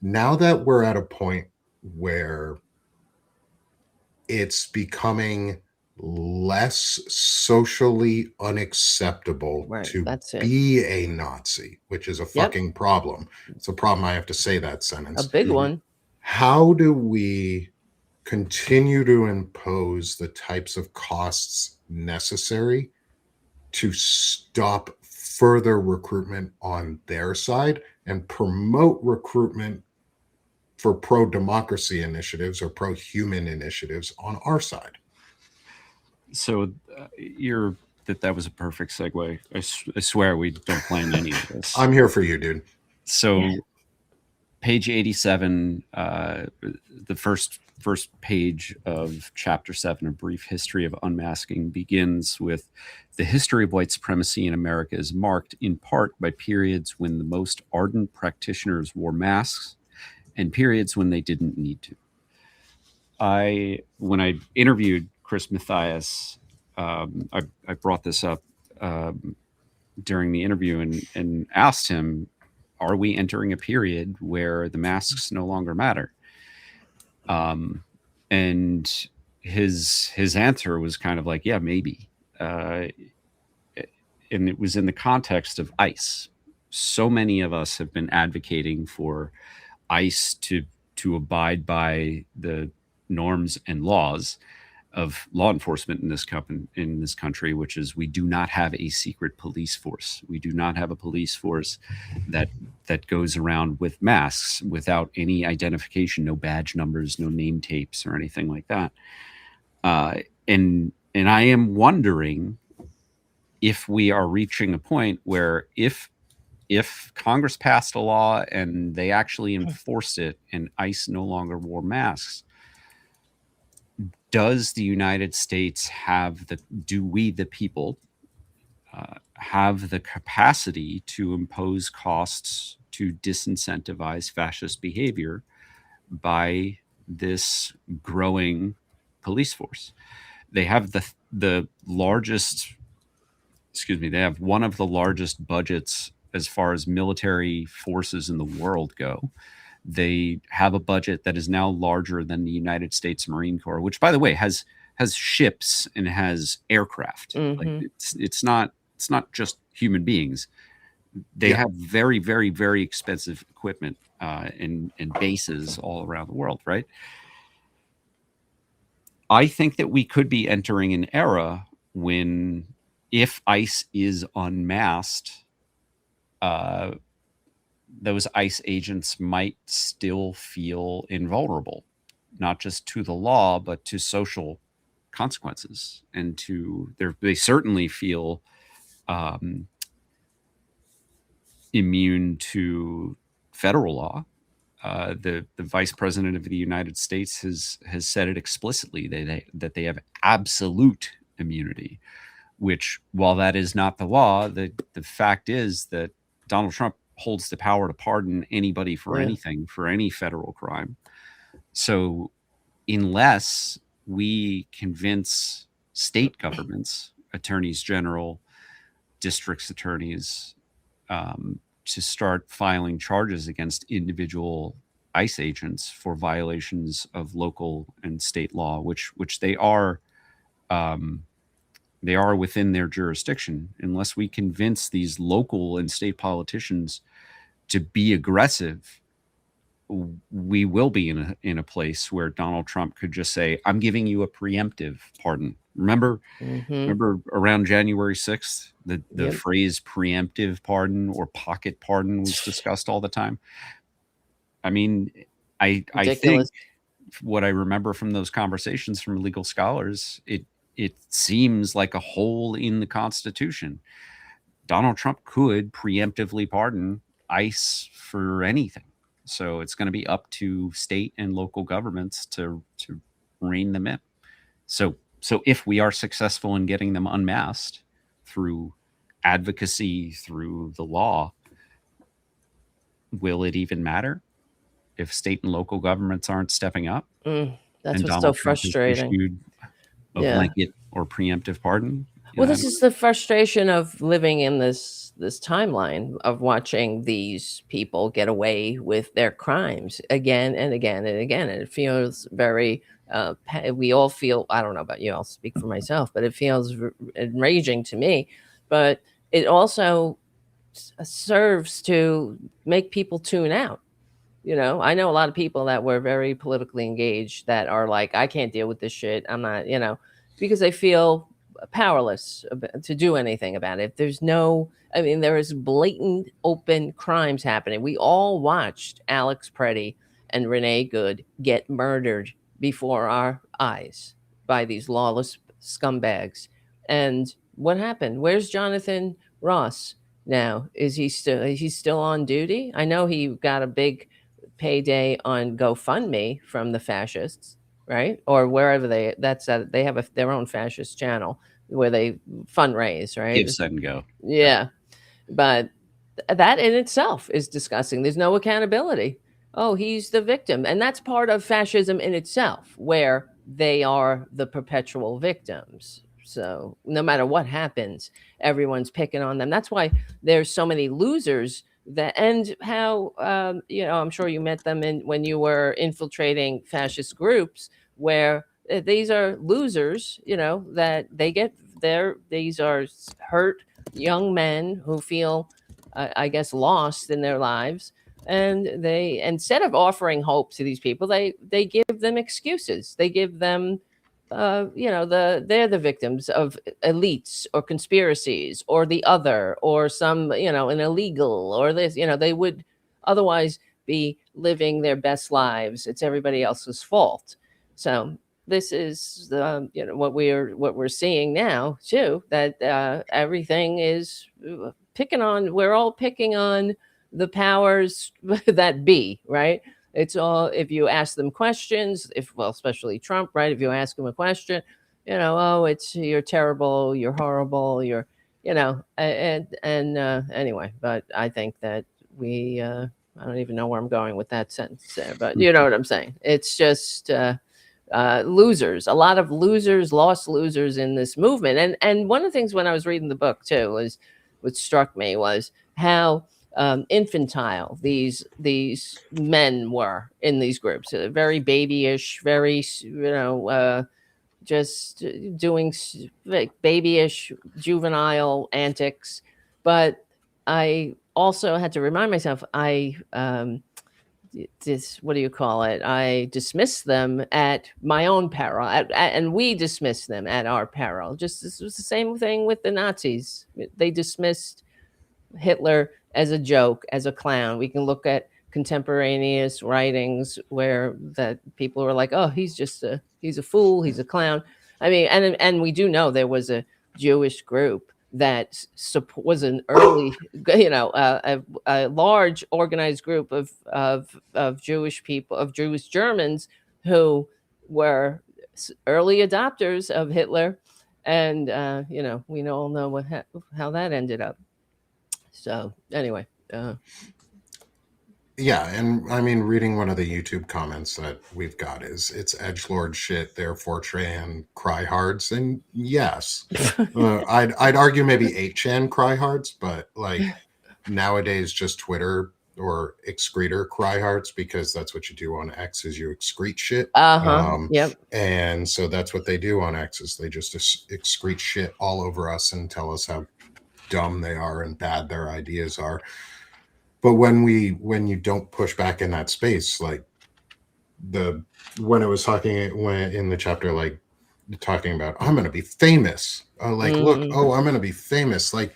Now that we're at a point where it's becoming less socially unacceptable Right. to That's it. be a Nazi, which is a Yep. fucking problem. It's a problem. I have to say that A sentence. big one. How do we continue to impose the types of costs necessary to stop further recruitment on their side and promote recruitment for pro-democracy initiatives or pro-human initiatives on our side? So that was a perfect segue. I swear we don't plan any of this. I'm here for you, dude. So page 87, the first page of chapter 7, A Brief History of Unmasking, begins with: the history of white supremacy in America is marked in part by periods when the most ardent practitioners wore masks and periods when they didn't need to. When I interviewed Chris Mathias, I brought this up during the interview and asked him, are we entering a period where the masks no longer matter? And his answer was kind of like, yeah, maybe. And it was in the context of ICE. So many of us have been advocating for ICE to abide by the norms and laws. of law enforcement in this country, which is we do not have a secret police force. We do not have a police force that goes around with masks without any identification, no badge numbers, no name tapes, or anything like that. And I am wondering if we are reaching a point where if Congress passed a law and they actually enforced it and ICE no longer wore masks, does the United States do we the people have the capacity to impose costs to disincentivize fascist behavior by this growing police force? They have the largest, they have one of the largest budgets as far as military forces in the world go. They have a budget that is now larger than the United States Marine Corps, which, by the way, has ships and has aircraft. Like it's not just human beings. They have very, very, very expensive equipment and bases all around the world, right? I think that we could be entering an era when, if ICE is unmasked, those ICE agents might still feel invulnerable, not just to the law, but to social consequences. And they certainly feel immune to federal law. The Vice President of the United States has said it explicitly that they have absolute immunity, which, while that is not the law, the fact is that Donald Trump holds the power to pardon anybody for anything, for any federal crime. So unless we convince state governments, attorneys general, districts attorneys, to start filing charges against individual ICE agents for violations of local and state law, which they are within their jurisdiction, unless we convince these local and state politicians to be aggressive, we will be in a place where Donald Trump could just say, "I'm giving you a preemptive pardon." Remember around January 6th, the phrase preemptive pardon or pocket pardon was discussed all the time. I mean, I think what I remember from those conversations from legal scholars, it seems like a hole in the Constitution. Donald Trump could preemptively pardon ICE for anything. So it's going to be up to state and local governments to rein them in. So if we are successful in getting them unmasked through advocacy, through the law, will it even matter if state and local governments aren't stepping up? That's and what's Donald so Trump has frustrating. issued a blanket or preemptive pardon? Well, this is the frustration of living in this timeline of watching these people get away with their crimes again and again and again. And it feels very, we all feel, I don't know about you, I'll speak for myself, but it feels enraging to me. But it also serves to make people tune out. You know, I know a lot of people that were very politically engaged that are like, I can't deal with this shit. I'm not, because they feel powerless to do anything about it. There is blatant open crimes happening. We all watched Alex Preddy and Renee Good get murdered before our eyes by these lawless scumbags. And what happened? Where's Jonathan Ross now? Is he still on duty? I know he got a big payday on GoFundMe from the fascists, right? Or wherever they have their own fascist channel where they fundraise, right? Give, set, and go. Yeah. But that in itself is disgusting. There's no accountability. Oh, he's the victim. And that's part of fascism in itself, where they are the perpetual victims. So no matter what happens, everyone's picking on them. That's why there's so many losers and how, I'm sure you met them when you were infiltrating fascist groups, where these are losers, that they get these are hurt young men who feel, I guess, lost in their lives. And they, instead of offering hope to these people, they give them excuses. They give them they're the victims of elites or conspiracies or the other or some, an illegal or this, they would otherwise be living their best lives. It's everybody else's fault. So this is what we're seeing now too, that everything is we're all picking on the powers that be, right? It's all, if you ask them questions, especially Trump, right? If you ask him a question, oh, you're terrible, you're horrible, anyway, but I think that I don't even know where I'm going with that sentence there, but you know what I'm saying. It's just losers, a lot of losers, lost losers in this movement. And one of the things when I was reading the book too was what struck me was how infantile these men were in these groups, very babyish, very just doing like babyish juvenile antics. But I also had to remind myself, what do you call it? I dismissed them at my own peril, and we dismissed them at our peril. Just this was the same thing with the Nazis. They dismissed Hitler as a joke, as a clown. We can look at contemporaneous writings where that people were like, "Oh, he's a fool, he's a clown." I mean, and we do know there was a Jewish group that was an early, a large organized group of Jewish people, of Jewish Germans who were early adopters of Hitler, and we all know how that ended up. So anyway, yeah, and I mean, reading one of the YouTube comments that we've got is it's edgelord shit, therefore Tran cry hards, and yes, I'd argue maybe 8chan cry hards, but like nowadays just Twitter or excreter cry hards, because that's what you do on X, is you excrete shit. Yep. And so that's what they do on X, is they just excrete shit all over us and tell us how dumb they are and bad their ideas are. But when you don't push back in that space, like when it was talking in the chapter, like talking about, I'm going to be famous, look, oh, I'm going to be famous. Like,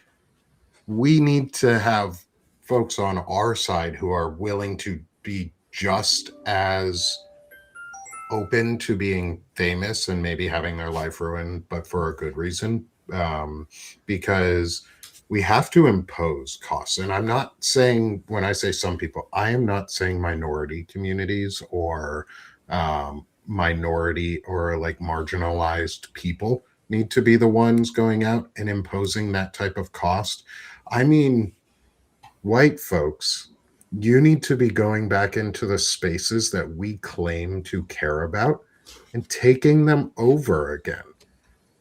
we need to have folks on our side who are willing to be just as open to being famous and maybe having their life ruined, but for a good reason, because we have to impose costs. And I'm not saying, when I say some people, I am not saying minority communities or minority or like marginalized people need to be the ones going out and imposing that type of cost. I mean, white folks, you need to be going back into the spaces that we claim to care about and taking them over again.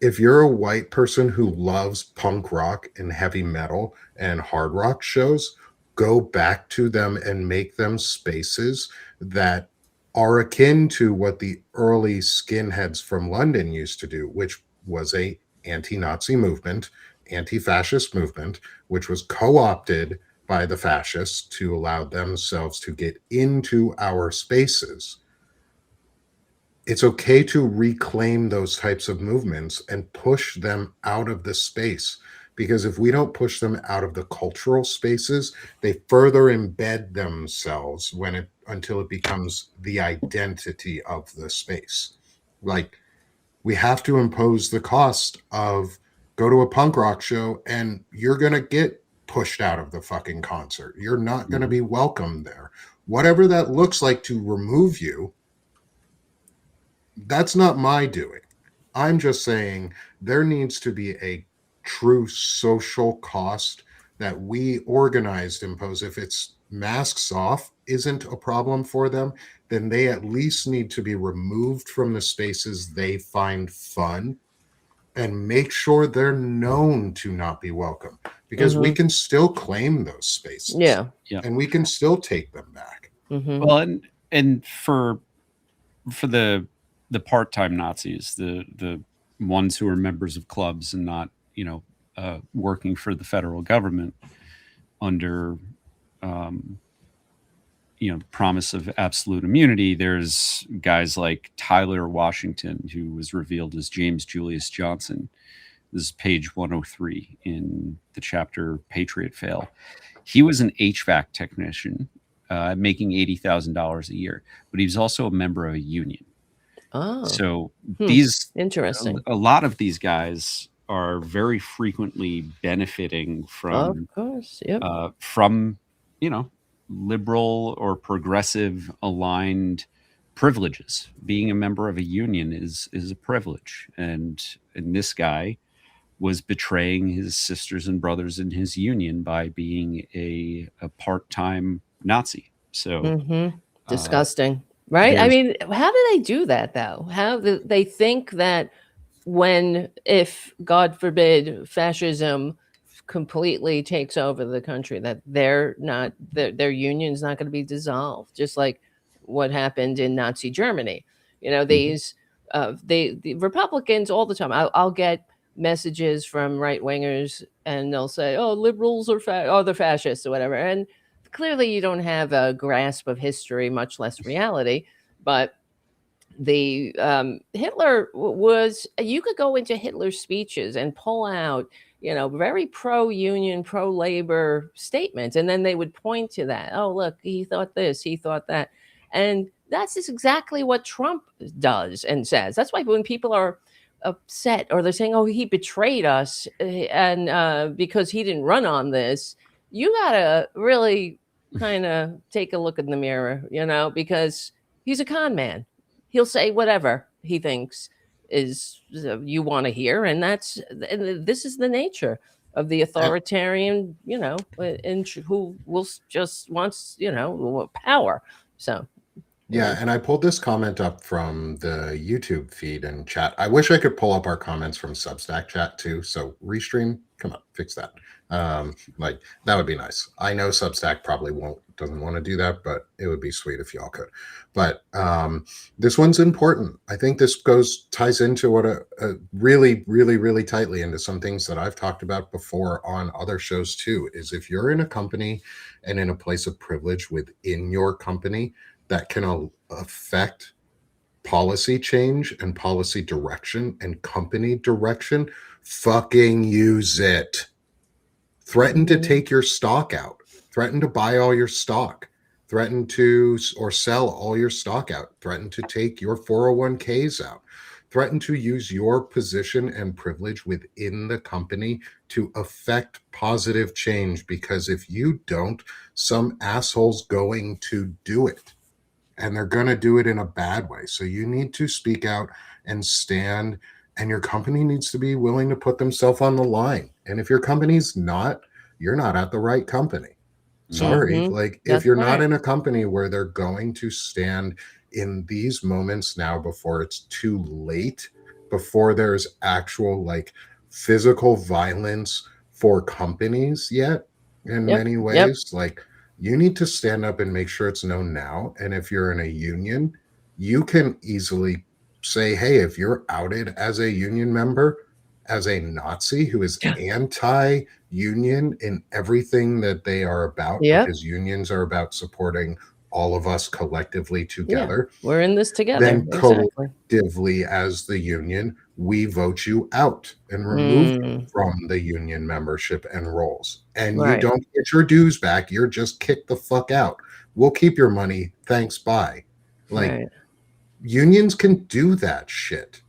If you're a white person who loves punk rock and heavy metal and hard rock shows, go back to them and make them spaces that are akin to what the early skinheads from London used to do, which was a anti-Nazi movement, anti-fascist movement, which was co-opted by the fascists to allow themselves to get into our spaces. It's okay to reclaim those types of movements and push them out of the space, because if we don't push them out of the cultural spaces, they further embed themselves until it becomes the identity of the space. Like, we have to impose the cost of go to a punk rock show and you're going to get pushed out of the fucking concert. You're not going to be welcome there. Whatever that looks like to remove you, that's not my doing. I'm just saying there needs to be a true social cost that we organized impose. If it's masks off isn't a problem for them, then they at least need to be removed from the spaces they find fun and make sure they're known to not be welcome, because we can still claim those spaces. Yeah. And we can still take them back. Well, and for the part-time Nazis, the ones who are members of clubs and not, working for the federal government under promise of absolute immunity, there's guys like Tyler Washington, who was revealed as James Julius Johnson. This is page 103 in the chapter Patriot Fail. He was an HVAC technician making $80,000 a year, but he was also a member of a union. Oh, so interesting. A lot of these guys are very frequently benefiting from, of course, yep. From, liberal or progressive aligned privileges. Being a member of a union is a privilege, and this guy was betraying his sisters and brothers in his union by being a part-time Nazi. So disgusting, right? I mean, how do they do that though? How do they think that if God forbid fascism completely takes over the country, that their union's not going to be dissolved, just like what happened in Nazi Germany? These the Republicans all the time. I'll get messages from right wingers, and they'll say, "Oh, liberals are they're fascists," or whatever. And clearly, you don't have a grasp of history, much less reality. But the Hitler was, you could go into Hitler's speeches and pull out, very pro-union, pro-labor statements, and then they would point to that. Oh, look, he thought this, he thought that, and that's just exactly what Trump does and says. That's why when people are upset or they're saying, "Oh, he betrayed us," and because he didn't run on this, you gotta really kind of take a look in the mirror, because he's a con man. He'll say whatever he thinks is you want to hear, and this is the nature of the authoritarian, who will just wants, power. So yeah, and I pulled this comment up from the YouTube feed and chat. I wish I could pull up our comments from Substack chat too. So Restream, come on, fix that. That would be nice. I know Substack probably doesn't want to do that, but it would be sweet if y'all could. But this one's important. I think this ties into what a really, really, really tightly into some things that I've talked about before on other shows too, is if you're in a company and in a place of privilege within your company that can affect policy change and policy direction and company direction, fucking use it. Threaten to take your stock out. Threaten to buy all your stock. Threaten to or sell all your stock out. Threaten to take your 401ks out. Threaten to use your position and privilege within the company to affect positive change, because if you don't, some asshole's going to do it. And they're going to do it in a bad way. So you need to speak out and stand, and your company needs to be willing to put themselves on the line. And if your company's not, you're not at the right company. Sorry. If you're not in a company where they're going to stand in these moments now before it's too late, before there's actual physical violence for companies yet, in many ways, you need to stand up and make sure it's known now. And if you're in a union, you can easily say, hey, if you're outed as a union member, as a Nazi who is anti-union in everything that they are about, because unions are about supporting all of us collectively together. Yeah, we're in this together. Then collectively as the union, we vote you out and remove you from the union membership and roles. And you don't get your dues back. You're just kicked the fuck out. We'll keep your money. Thanks. Bye. Unions can do that shit.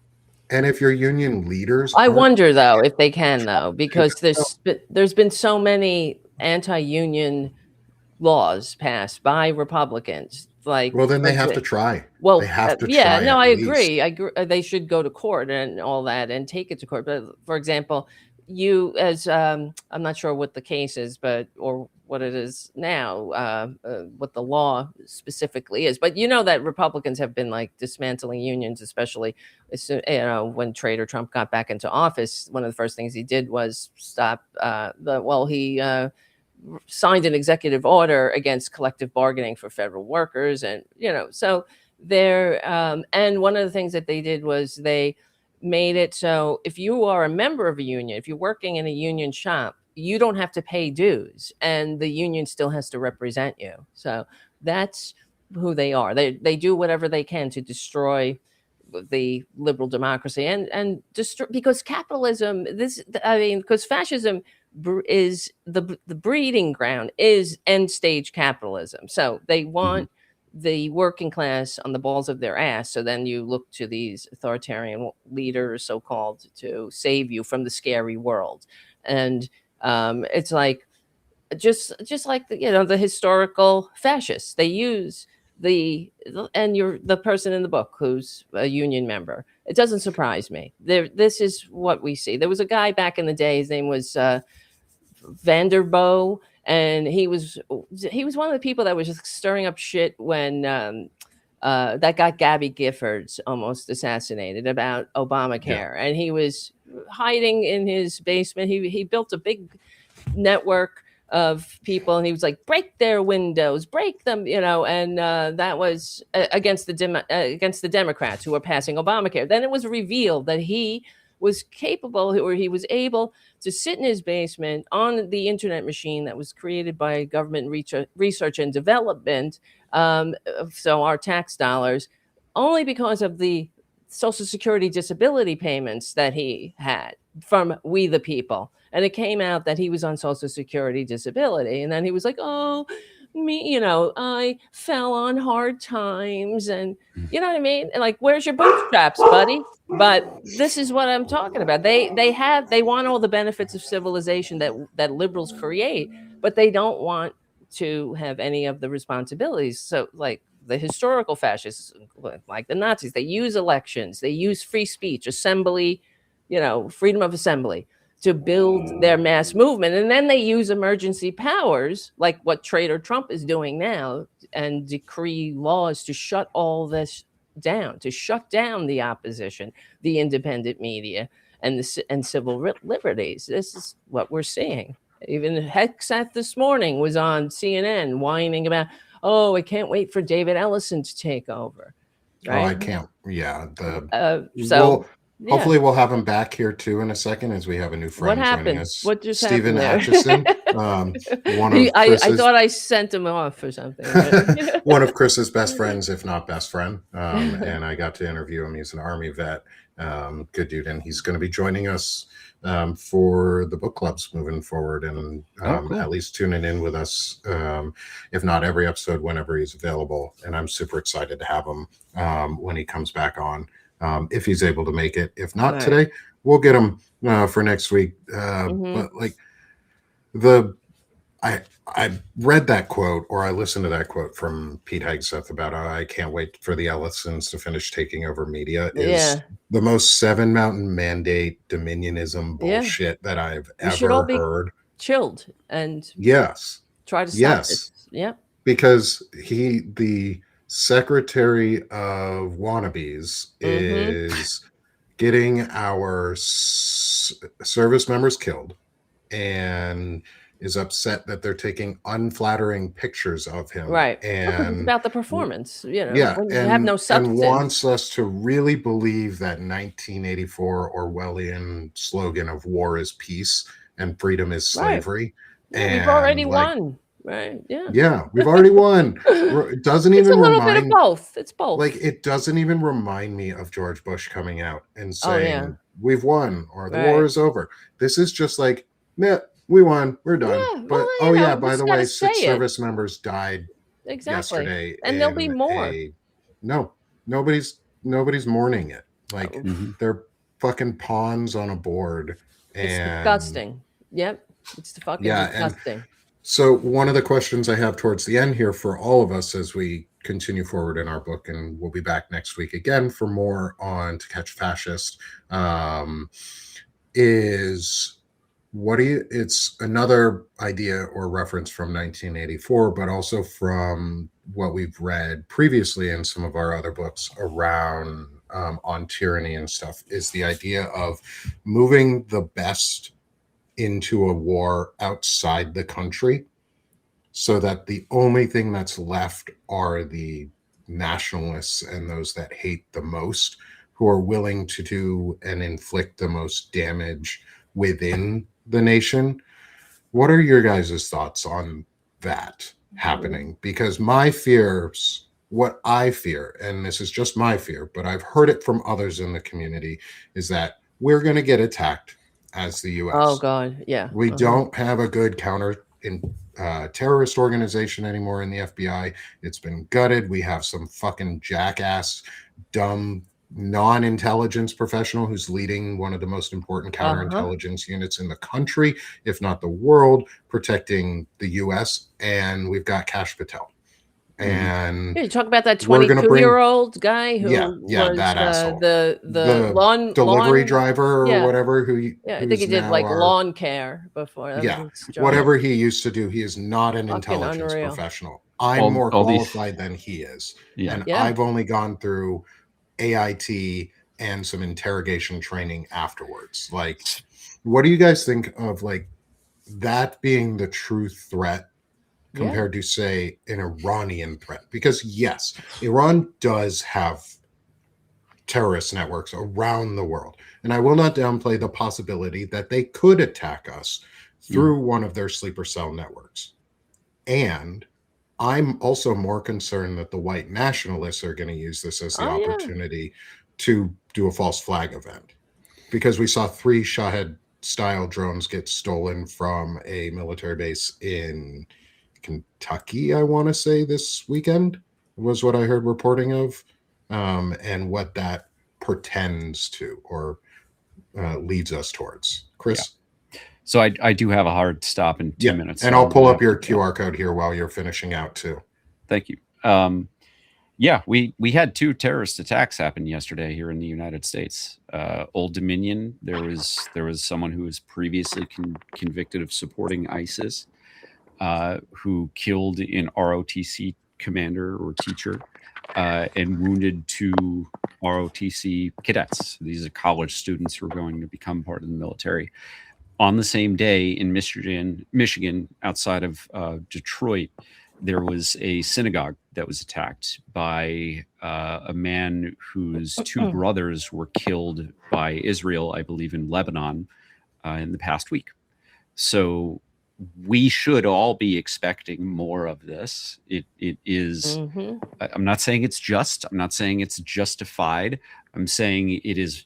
And if your union leaders, I wonder though if they can though, because there's been so many anti-union laws passed by Republicans. Well, then they have to try. Well, they have to yeah, try. No, I agree. They should go to court and all that and take it to court. But for example, you as I'm not sure what the case is, or what it is now, what the law specifically is. But that Republicans have been dismantling unions, especially when Trader Trump got back into office. One of the first things he did was stop he signed an executive order against collective bargaining for federal workers. And, so there, and one of the things that they did was they made it so if you are a member of a union, if you're working in a union shop, you don't have to pay dues and the union still has to represent you. So That's who they are. They do whatever they can to destroy the liberal democracy and destroy, because capitalism, because fascism is the breeding ground is end stage capitalism. So they want the working class on the balls of their ass. So then you look to these authoritarian leaders, so called, to save you from the scary world. And it's like, just like the historical fascists, they use and you're the person in the book who's a union member. It doesn't surprise me. This is what we see. There was a guy back in the day, his name was Vanderbo, and he was one of the people that was just stirring up shit when that got Gabby Giffords almost assassinated about Obamacare. And he was hiding in his basement. He built a big network of people, and he was like, break their windows, break them, and that was against the Democrats who were passing Obamacare. Then it was revealed that he was capable, or he was able to sit in his basement on the internet machine that was created by government research and development, so our tax dollars, only because of the Social Security disability payments that he had from We the People. And it came out that he was on Social Security disability. And then he was like, oh, me, I fell on hard times. And you know what I mean? And like, where's your bootstraps, buddy? But this is what I'm talking about. They want all the benefits of civilization that liberals create, but they don't want to have any of the responsibilities. So like the historical fascists, like the Nazis, they use elections, they use free speech, assembly, freedom of assembly to build their mass movement. And then they use emergency powers, like what Trader Trump is doing now, and decree laws to shut all this down, to shut down the opposition, the independent media, and civil liberties. This is what we're seeing. Even Hexeth this morning was on CNN whining about, oh, I can't wait for David Ellison to take over. Right? Oh, I can't. Yeah. Hopefully we'll have him back here too in a second, as we have a new friend joining us. What just Stephen happened Atchison. I thought I sent him off or something. One of Chris's best friends, if not best friend. And I got to interview him. He's an Army vet. Good dude. And he's going to be joining us for the book clubs moving forward, and cool. At least tuning in with us, if not every episode, whenever he's available. And I'm super excited to have him when he comes back on. If he's able to make it. If not today, we'll get him for next week. But like I read that quote, or I listened to that quote from Pete Hegseth about I can't wait for the Ellisons to finish taking over media, is the most Seven Mountain Mandate dominionism bullshit that I've ever heard. Chilled and try to stop it. Yeah. Because the Secretary of Wannabes is getting our service members killed, and is upset that they're taking unflattering pictures of him. Right. And it's about the performance, when you and, have no substance. And wants us to really believe that 1984 Orwellian slogan of war is peace and freedom is slavery. Right. And we've already won. Right. Yeah. Yeah, we've already won. It doesn't even a little bit of both. It's both. Like, it doesn't even remind me of George Bush coming out and saying we've won, or the war is over. This is just like, we won, we're done. Yeah, but by the way, 6 service members died yesterday, and there'll be more. Nobody's mourning it. Like, they're fucking pawns on a board. It's disgusting. Yep, it's fucking disgusting. So one of the questions I have towards the end here for all of us as we continue forward in our book, and we'll be back next week again for more on To Catch Fascist, is it's another idea or reference from 1984, but also from what we've read previously in some of our other books around on tyranny and stuff, is the idea of moving the best into a war outside the country, so that the only thing that's left are the nationalists and those that hate the most, who are willing to do and inflict the most damage within the nation. What are your guys' thoughts on that? happening, because my fears, what I fear, and this is just my fear, but I've heard it from others in the community, is that we're going to get attacked as the US. Oh God, yeah. We don't have a good counter in terrorist organization anymore in the FBI. It's been gutted. We have some fucking jackass, dumb, non-intelligence professional who's leading one of the most important counterintelligence units in the country, if not the world, protecting the US. And we've got Kash Patel. And you talk about that 22-year-old guy who was that asshole, the lawn delivery driver or whatever. I think he did like lawn care before. Whatever he used to do. He is not an intelligence professional. I'm more qualified than he is, and I've only gone through AIT and some interrogation training afterwards. Like, what do you guys think of like that being the true threat compared to, say, an Iranian threat? Because yes, Iran does have terrorist networks around the world, and I will not downplay the possibility that they could attack us through one of their sleeper cell networks. And I'm also more concerned that the white nationalists are going to use this as the opportunity to do a false flag event, because we saw 3 Shahed style drones get stolen from a military base in Kentucky, I want to say this weekend was what I heard reporting of, and what that portends to or leads us towards. Chris? So I do have a hard stop in 2 minutes. And I'll pull up your QR code here while you're finishing out too. Thank you. We had 2 terrorist attacks happen yesterday here in the United States. Old Dominion, there was someone who was previously convicted of supporting ISIS, who killed an ROTC commander or teacher, and wounded 2 ROTC cadets. These are college students who are going to become part of the military. On the same day in Michigan, outside of Detroit, there was a synagogue that was attacked by a man whose 2 brothers were killed by Israel, I believe in Lebanon, in the past week. So we should all be expecting more of this. It is, I'm not saying it's just, I'm not saying it's justified. I'm saying it is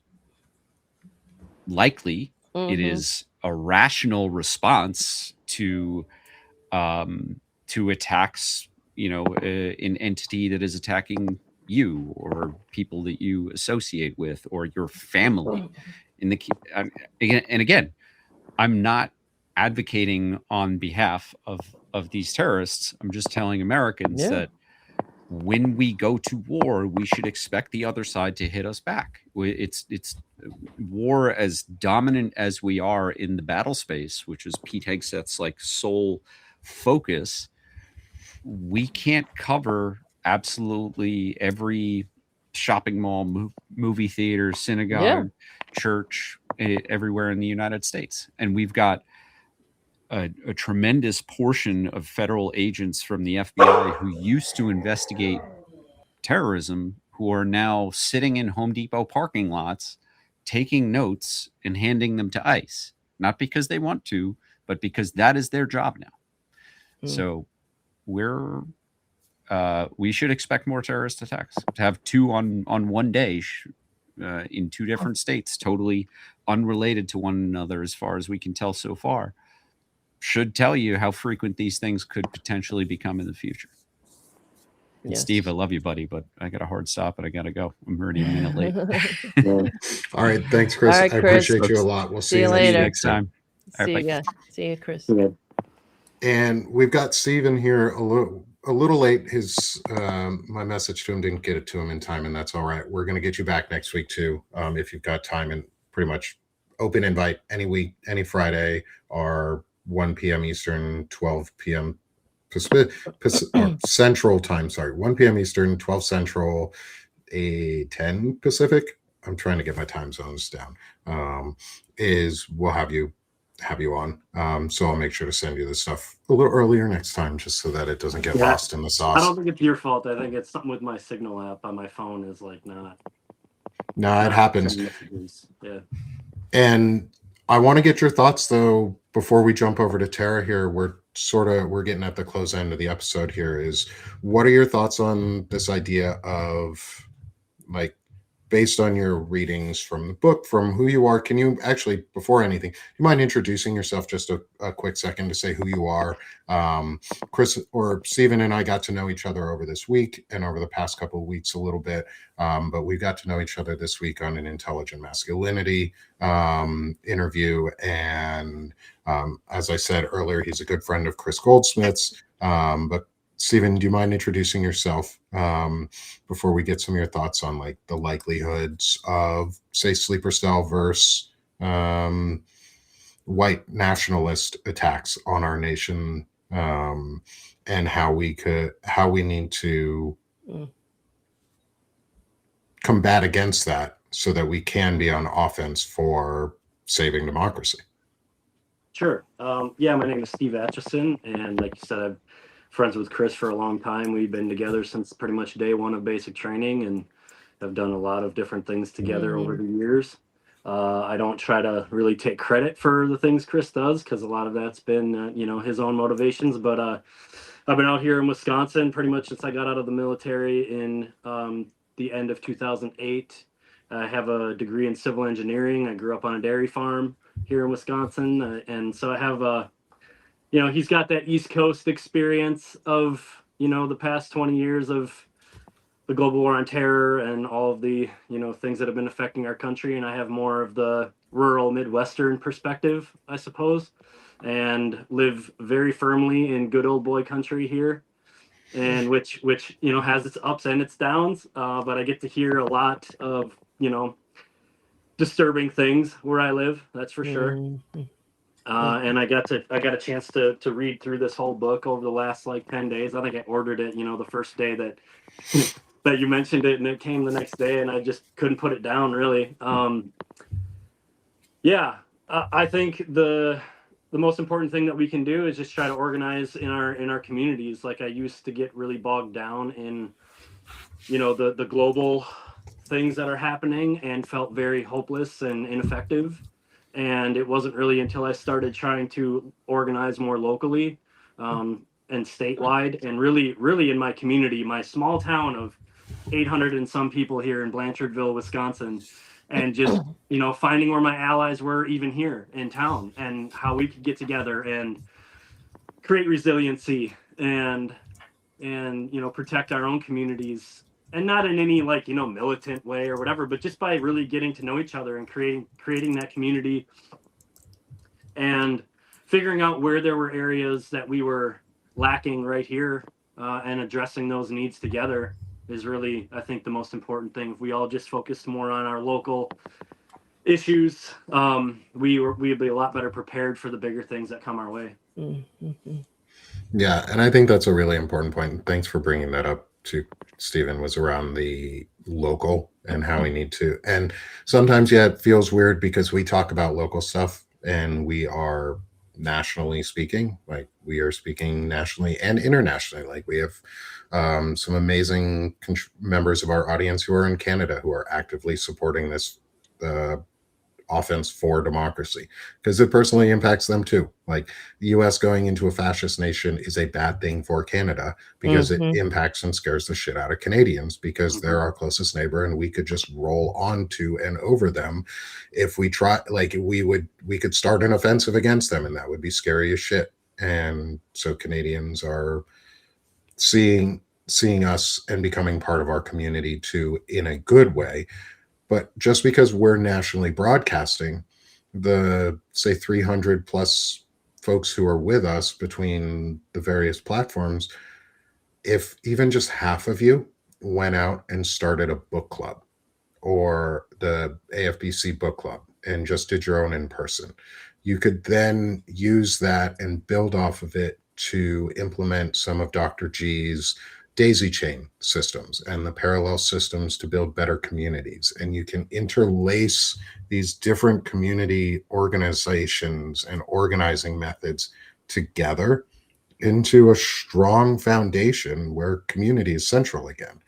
likely. It is a rational response to attacks, an entity that is attacking you or people that you associate with or your family. Again, I'm not advocating on behalf of these terrorists. I'm just telling Americans that when we go to war, we should expect the other side to hit us back. It's war, as dominant as we are in the battle space, which is Pete Hegseth's like sole focus. We can't cover absolutely every shopping mall, movie theater, synagogue, church, everywhere in the United States. And we've got a tremendous portion of federal agents from the FBI who used to investigate terrorism, who are now sitting in Home Depot parking lots, taking notes and handing them to ICE, not because they want to, but because that is their job now. So we should expect more terrorist attacks. To have 2 on one day in 2 different states, totally unrelated to one another as far as we can tell so far, should tell you how frequent these things could potentially become in the future. Yes. Steve, I love you, buddy, but I got a hard stop and I got to go. I'm already a minute late. All right. Thanks, Chris. All right, I Chris. appreciate you a lot. We'll see you later. Next time. See you, Chris. And we've got Steven here a little late. His my message to him didn't get it to him in time, and that's all right. We're going to get you back next week too, if you've got time, and pretty much open invite any week, any Friday, or 1 p.m. Eastern, 12 p.m. Central time. Sorry, 1 p.m. Eastern, 12 Central, 10 Pacific. I'm trying to get my time zones down. We'll have you on. So I'll make sure to send you the stuff a little earlier next time, just so that it doesn't get lost in the sauce. I don't think it's your fault. I think it's something with my Signal app on my phone is like not. No, it happens. Yeah. And I want to get your thoughts though before we jump over to Tara here. We're we're getting at the close end of the episode here, is what are your thoughts on this idea of, like, based on your readings from the book, from who you are, can you actually, before anything, you mind introducing yourself just a quick second to say who you are? Kris or Stephen and I got to know each other over this week and over the past couple of weeks a little bit, but we got to know each other this week on an intelligent masculinity interview. And as I said earlier, he's a good friend of Kris Goldsmith's. But Stephen, do you mind introducing yourself before we get some of your thoughts on, like, the likelihoods of, say, sleeper cell versus white nationalist attacks on our nation, and how we need to combat against that so that we can be on offense for saving democracy? Sure. Yeah, my name is Steve Atchison, and like you said, I'm friends with Kris for a long time. We've been together since pretty much day one of basic training, and have done a lot of different things together over the years. I don't try to really take credit for the things Kris does, because a lot of that's been, his own motivations. But I've been out here in Wisconsin pretty much since I got out of the military in the end of 2008. I have a degree in civil engineering. I grew up on a dairy farm here in Wisconsin, and so I have he's got that East Coast experience of, the past 20 years of the global war on terror and all of the, things that have been affecting our country. And I have more of the rural Midwestern perspective, I suppose, and live very firmly in good old boy country here, and which has its ups and its downs. But I get to hear a lot of, disturbing things where I live. That's for sure. And I got a chance to read through this whole book over the last 10 days. I think I ordered it, the first day that that you mentioned it, and it came the next day, and I just couldn't put it down, really. I think the most important thing that we can do is just try to organize in our communities. Like, I used to get really bogged down in, the global things that are happening, and felt very hopeless and ineffective. And it wasn't really until I started trying to organize more locally and statewide, and really in my community, my small town of 800 and some people here in Blanchardville, Wisconsin, and just, finding where my allies were even here in town, and how we could get together and create resiliency and protect our own communities. And not in any militant way or whatever, but just by really getting to know each other and creating that community, and figuring out where there were areas that we were lacking right here, and addressing those needs together is really, I think, the most important thing. If we all just focused more on our local issues, we'd be a lot better prepared for the bigger things that come our way. Yeah, and I think that's a really important point. Thanks for bringing that up to Stephen, was around the local and how we need to. And sometimes, it feels weird because we talk about local stuff and we are nationally speaking, like we are speaking nationally and internationally. Like, we have some amazing members of our audience who are in Canada who are actively supporting this offense for democracy, because it personally impacts them too. Like, the US going into a fascist nation is a bad thing for Canada, because it impacts and scares the shit out of Canadians, because they're our closest neighbor, and we could just roll onto and over them if we try. Like, we could start an offensive against them, and that would be scary as shit. And so Canadians are seeing us and becoming part of our community too, in a good way. But just because we're nationally broadcasting, the, say, 300 plus folks who are with us between the various platforms, if even just half of you went out and started a book club, or the AFBC book club, and just did your own in person, you could then use that and build off of it to implement some of Dr. G's daisy chain systems and the parallel systems to build better communities. And you can interlace these different community organizations and organizing methods together into a strong foundation where community is central again.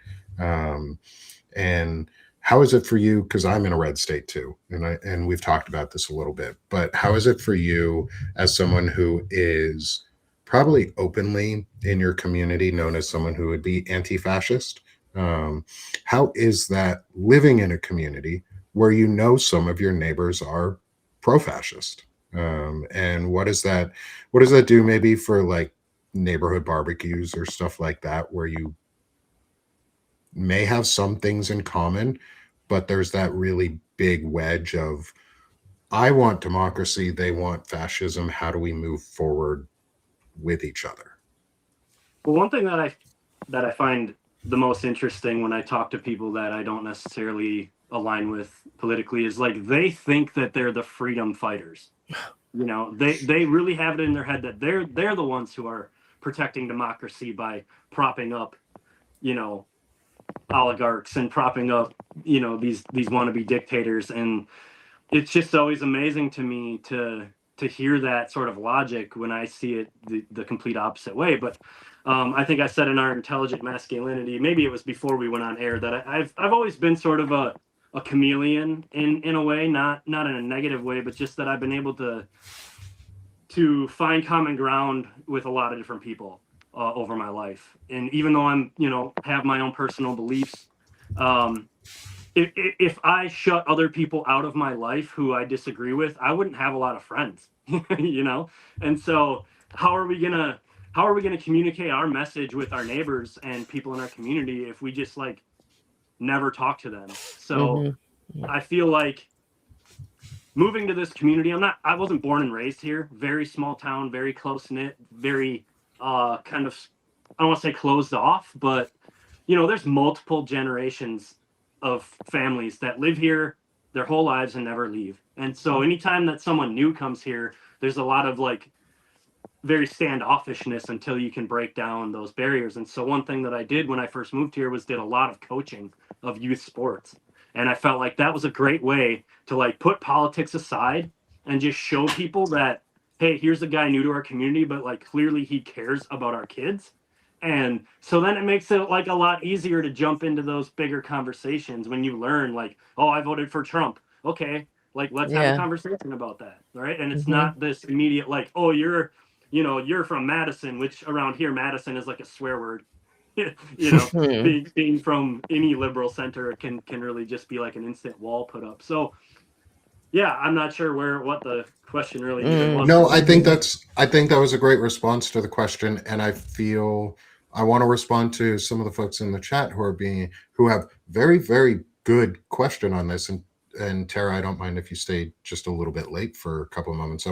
And how is it for you? Because I'm in a red state too, and we've talked about this a little bit, but how is it for you as someone who is probably openly in your community known as someone who would be anti-fascist. How is that living in a community where you know some of your neighbors are pro-fascist? And what does that do maybe for like neighborhood barbecues or stuff like that, where you may have some things in common, but there's that really big wedge of, I want democracy, they want fascism. How do we move forward with each other? Well, one thing that I find the most interesting when I talk to people that I don't necessarily align with politically is like they think that they're the freedom fighters. You know, they really have it in their head that they're the ones who are protecting democracy by propping up, you know, oligarchs and propping up, you know, these wannabe dictators. And it's just always amazing to me to hear that sort of logic when I see it the complete opposite way. But I think I said in our intelligent masculinity, maybe it was before we went on air, that I've always been sort of a chameleon in a way, not in a negative way, but just that I've been able to find common ground with a lot of different people over my life. And even though I'm, you know, have my own personal beliefs, if I shut other people out of my life who I disagree with, I wouldn't have a lot of friends, you know? And so how are we gonna communicate our message with our neighbors and people in our community if we just like never talk to them? So I feel like moving to this community, I wasn't born and raised here, very small town, very close knit, very kind of, I don't want to say closed off, but you know, there's multiple generations of families that live here their whole lives and never leave. And so anytime that someone new comes here, there's a lot of like very standoffishness until you can break down those barriers. And so one thing that I did when I first moved here was did a lot of coaching of youth sports. And I felt like that was a great way to like put politics aside and just show people that, hey, here's a guy new to our community, but like clearly he cares about our kids. And so then it makes it like a lot easier to jump into those bigger conversations when you learn like, oh, I voted for Trump. Okay, like let's have a conversation about that. Right. And it's not this immediate like, oh, you're from Madison, which around here, Madison is like a swear word. You know, being from any liberal center can really just be like an instant wall put up. So yeah, I'm not sure what the question really even was. No, I think that was a great response to the question, and I feel I want to respond to some of the folks in the chat who have very, very good question on this. And Tara, I don't mind if you stay just a little bit late for a couple of moments.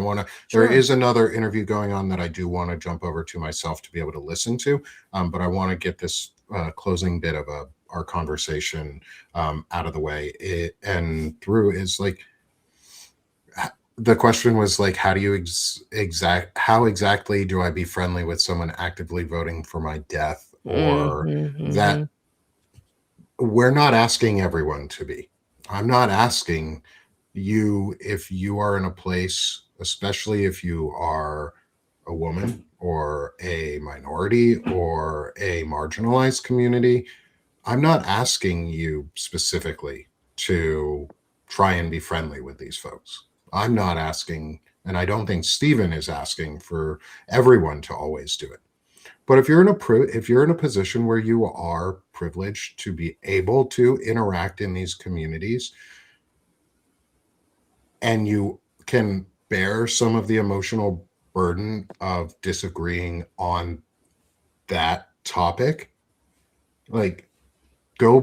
There is another interview going on that I do want to jump over to myself to be able to listen to, but I want to get this closing bit of our conversation out of the way. The question was like, how do you how exactly do I be friendly with someone actively voting for my death? Or that we're not asking everyone to be. I'm not asking you if you are in a place, especially if you are a woman or a minority or a marginalized community. I'm not asking you specifically to try and be friendly with these folks. I'm not asking, and I don't think Stephen is asking for everyone to always do it. But if you're in a position where you are privileged to be able to interact in these communities, and you can bear some of the emotional burden of disagreeing on that topic, like go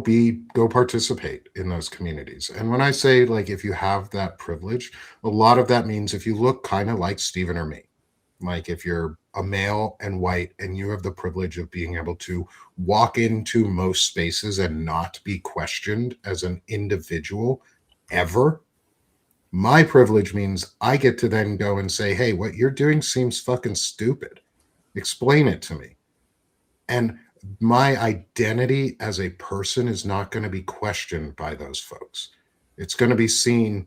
participate in those communities. And when I say like, if you have that privilege, a lot of that means if you look kind of like Stephen or me, like if you're a male and white and you have the privilege of being able to walk into most spaces and not be questioned as an individual ever, my privilege means I get to then go and say, hey, what you're doing seems fucking stupid. Explain it to me. And my identity as a person is not going to be questioned by those folks. It's going to be seen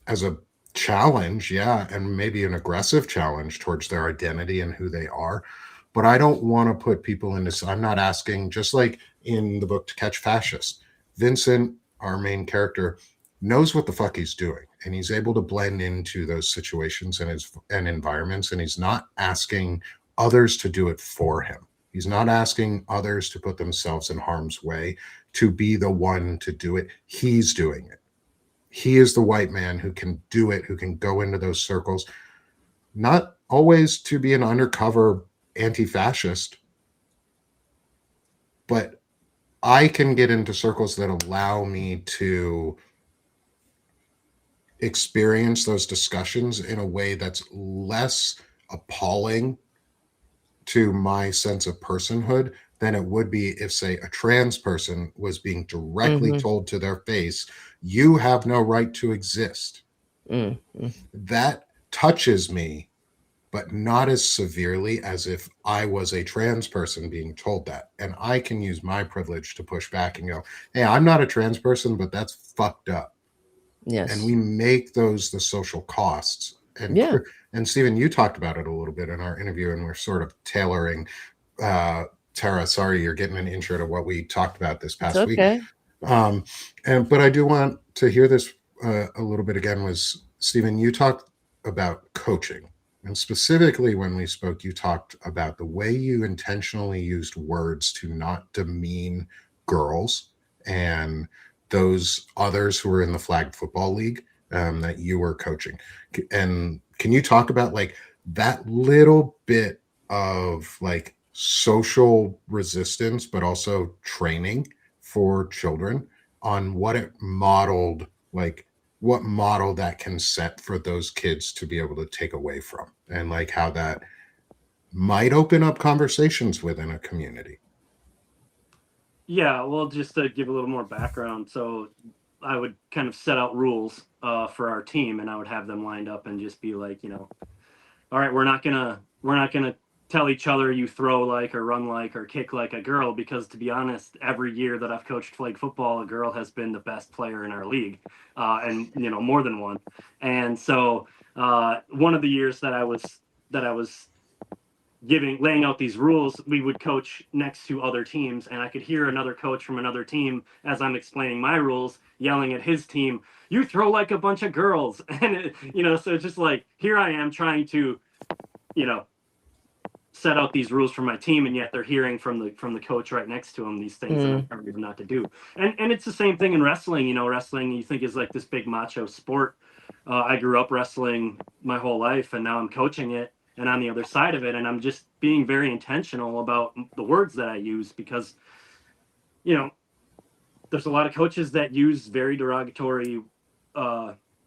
as a challenge, yeah, and maybe an aggressive challenge towards their identity and who they are. But I don't want to put people in this. I'm not asking, just like in the book To Catch Fascist, Vincent, our main character, knows what the fuck he's doing, and he's able to blend into those situations and environments, and he's not asking others to do it for him. He's not asking others to put themselves in harm's way to be the one to do it. He's doing it. He is the white man who can do it, who can go into those circles, not always to be an undercover anti-fascist, but I can get into circles that allow me to experience those discussions in a way that's less appalling to my sense of personhood than it would be if, say, a trans person was being directly told to their face, you have no right to exist. That touches me, but not as severely as if I was a trans person being told that. And I can use my privilege to push back and go, hey, I'm not a trans person, but that's fucked up. Yes. And we make those the social costs. And Yeah. And Stephen, you talked about it a little bit in our interview, and we're sort of tailoring. Tara, sorry, you're getting an intro to what we talked about this past week. But I do want to hear this a little bit again. Was Stephen, you talked about coaching, and specifically when we spoke, you talked about the way you intentionally used words to not demean girls and those others who were in the flag football league that you were coaching. And can you talk about like that little bit of like social resistance, but also training for children on what it modeled, like what model that can set for those kids to be able to take away from, and like how that might open up conversations within a community? Yeah, well, just to give a little more background. So I would kind of set out rules for our team, and I would have them lined up and just be like, all right, we're not gonna tell each other you throw like or run like or kick like a girl, because to be honest, every year that I've coached flag football, a girl has been the best player in our league, and more than one. And so one of the years that I was laying out these rules, we would coach next to other teams, and I could hear another coach from another team as I'm explaining my rules yelling at his team, you throw like a bunch of girls. And so just like here I am trying to set out these rules for my team, and yet they're hearing from the coach right next to him these things that I'm telling them not to do. And it's the same thing in wrestling. Wrestling you think is like this big macho sport. I grew up wrestling my whole life, and now I'm coaching it and on the other side of it, and I'm just being very intentional about the words that I use, because there's a lot of coaches that use very derogatory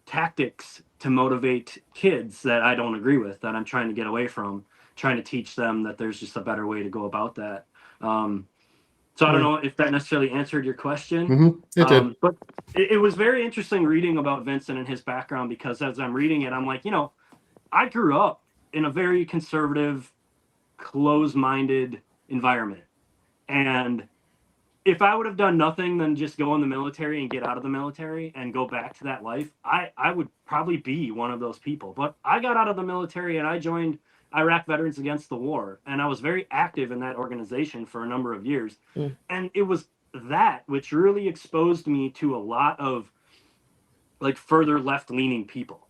tactics to motivate kids that I don't agree with, that I'm trying to get away from, trying to teach them that there's just a better way to go about that. So I don't know if that necessarily answered your question. It did. But it was very interesting reading about Vincent and his background, because as I'm reading it, I'm like, I grew up in a very conservative, close-minded environment. And if I would have done nothing than just go in the military and get out of the military and go back to that life, I would probably be one of those people. But I got out of the military and I joined Iraq Veterans Against the War. And I was very active in that organization for a number of years. And it was that which really exposed me to a lot of like further left-leaning people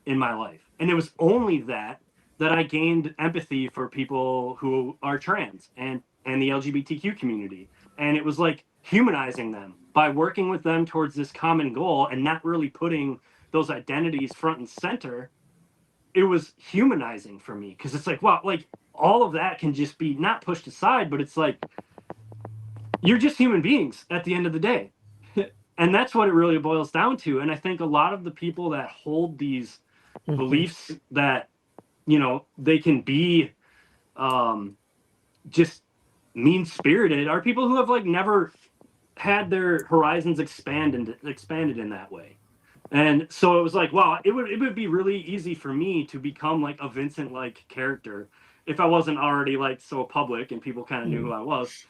in my life. And it was only that I gained empathy for people who are trans and the LGBTQ community. And it was like humanizing them by working with them towards this common goal and not really putting those identities front and center. It was humanizing for me, because it's like, wow, like all of that can just be not pushed aside, but it's like, you're just human beings at the end of the day. And that's what it really boils down to. And I think a lot of the people that hold these beliefs that, they can be just mean-spirited are people who have like never had their horizons expanded in that way. And so it was like, wow, it would be really easy for me to become like a Vincent like character if I wasn't already like so public and people kind of knew who I was,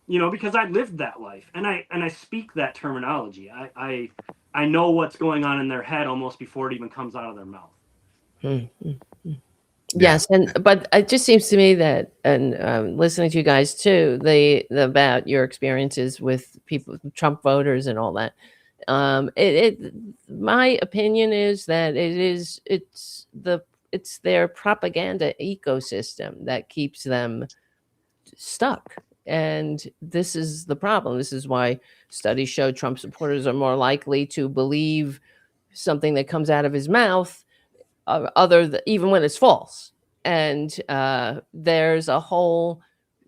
because I lived that life and I speak that terminology. I know what's going on in their head almost before it even comes out of their mouth. Yes, but it just seems to me that, and listening to you guys too, about your experiences with people, Trump voters, and all that. My opinion is that it's it's their propaganda ecosystem that keeps them stuck. And this is the problem. This is why studies show Trump supporters are more likely to believe something that comes out of his mouth, even when it's false. And there's a whole,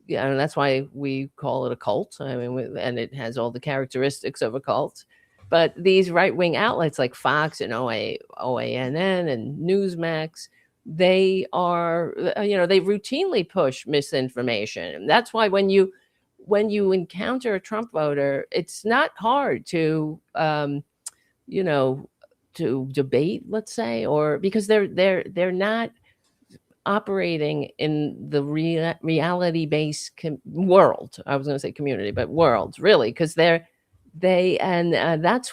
and that's why we call it a cult. I mean, and it has all the characteristics of a cult. But these right-wing outlets like Fox and OANN and Newsmax, they are, they routinely push misinformation. And that's why when you encounter a Trump voter, it's not hard to, to debate, let's say, or because they're not operating in the reality-based world. I was going to say community, but world, really, because that's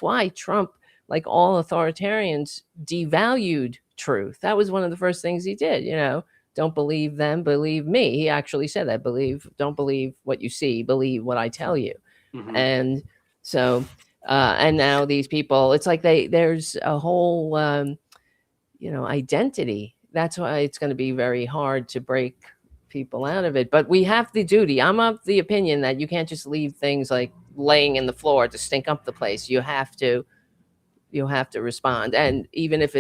why Trump, like all authoritarians, devalued truth. That was one of the first things he did. Don't believe them, believe me. He actually said that. Don't believe what you see, believe what I tell you. Mhm. And so, and now these people, it's like there's a whole, identity. That's why it's going to be very hard to break people out of it. But we have the duty. I'm of the opinion that you can't just leave things like laying in the floor to stink up the place. You have to respond. And even if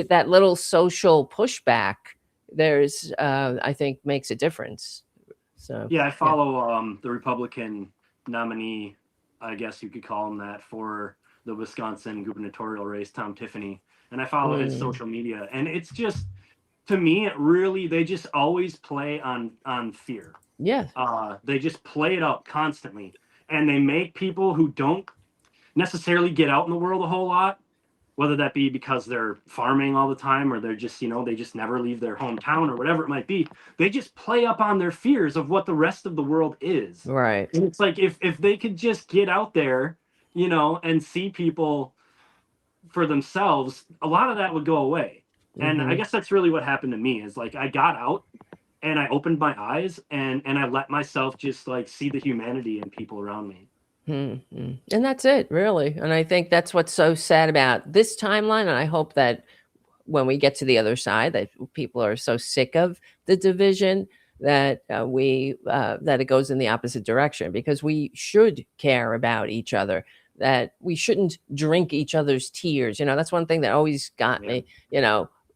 that little social pushback, there's I think makes a difference. So yeah, I follow the Republican nominee, I guess you could call him that, for the Wisconsin gubernatorial race, Tom Tiffany, and I follow his social media, and it's just, to me, they just always play on fear. Yeah. They just play it up constantly, and they make people who don't necessarily get out in the world a whole lot, whether that be because they're farming all the time or they're just, they just never leave their hometown or whatever it might be. They just play up on their fears of what the rest of the world is. Right. And it's like, if they could just get out there, and see people for themselves, a lot of that would go away. And I guess that's really what happened to me, is like, I got out and I opened my eyes and I let myself just like see the humanity in people around me. And that's it, really. And I think that's what's so sad about this timeline. And I hope that when we get to the other side, that people are so sick of the division that that it goes in the opposite direction, because we should care about each other, that we shouldn't drink each other's tears. That's one thing that always got me,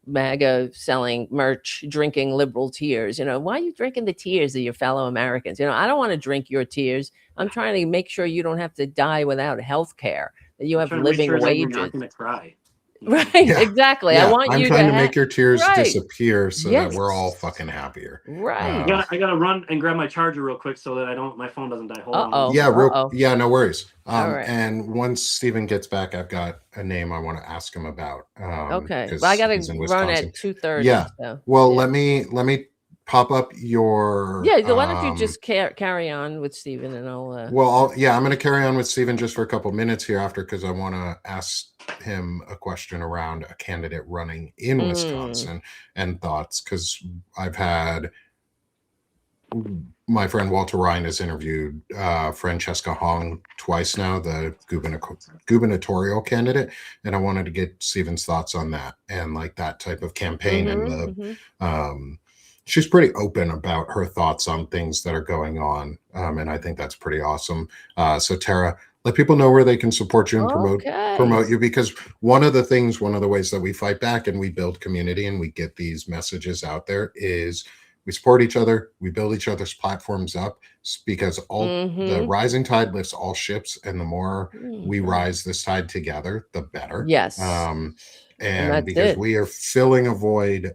MAGA selling merch, drinking liberal tears. Why are you drinking the tears of your fellow Americans? I don't want to drink your tears. I'm trying to make sure you don't have to die without health care, that you have living wages. You're not going to cry. Right, yeah. Exactly. Yeah. I want I'm you trying to make your tears disappear so yes. that we're all fucking happier. Right. I gotta run and grab my charger real quick so that my phone doesn't die. Hold on. Yeah, no worries. Right. And once Stephen gets back, I've got a name I want to ask him about. Okay. But I gotta run at 2:30. Yeah. So, well, let me pop up your. Yeah. Why don't you just carry on with Stephen, and I'll. I'm going to carry on with Stephen just for a couple minutes here after, because I want to ask him a question around a candidate running in Wisconsin and thoughts, because I've had my friend Walter Ryan has interviewed Francesca Hong twice now, the gubernatorial candidate, and I wanted to get Stephen's thoughts on that and like that type of campaign and the she's pretty open about her thoughts on things that are going on, and I think that's pretty awesome. So Tara, let people know where they can support you and promote you, because one of the ways that we fight back and we build community and we get these messages out there is we support each other, we build each other's platforms up, because the rising tide lifts all ships, and the more we rise this tide together, the better. Yes. And because we are filling a void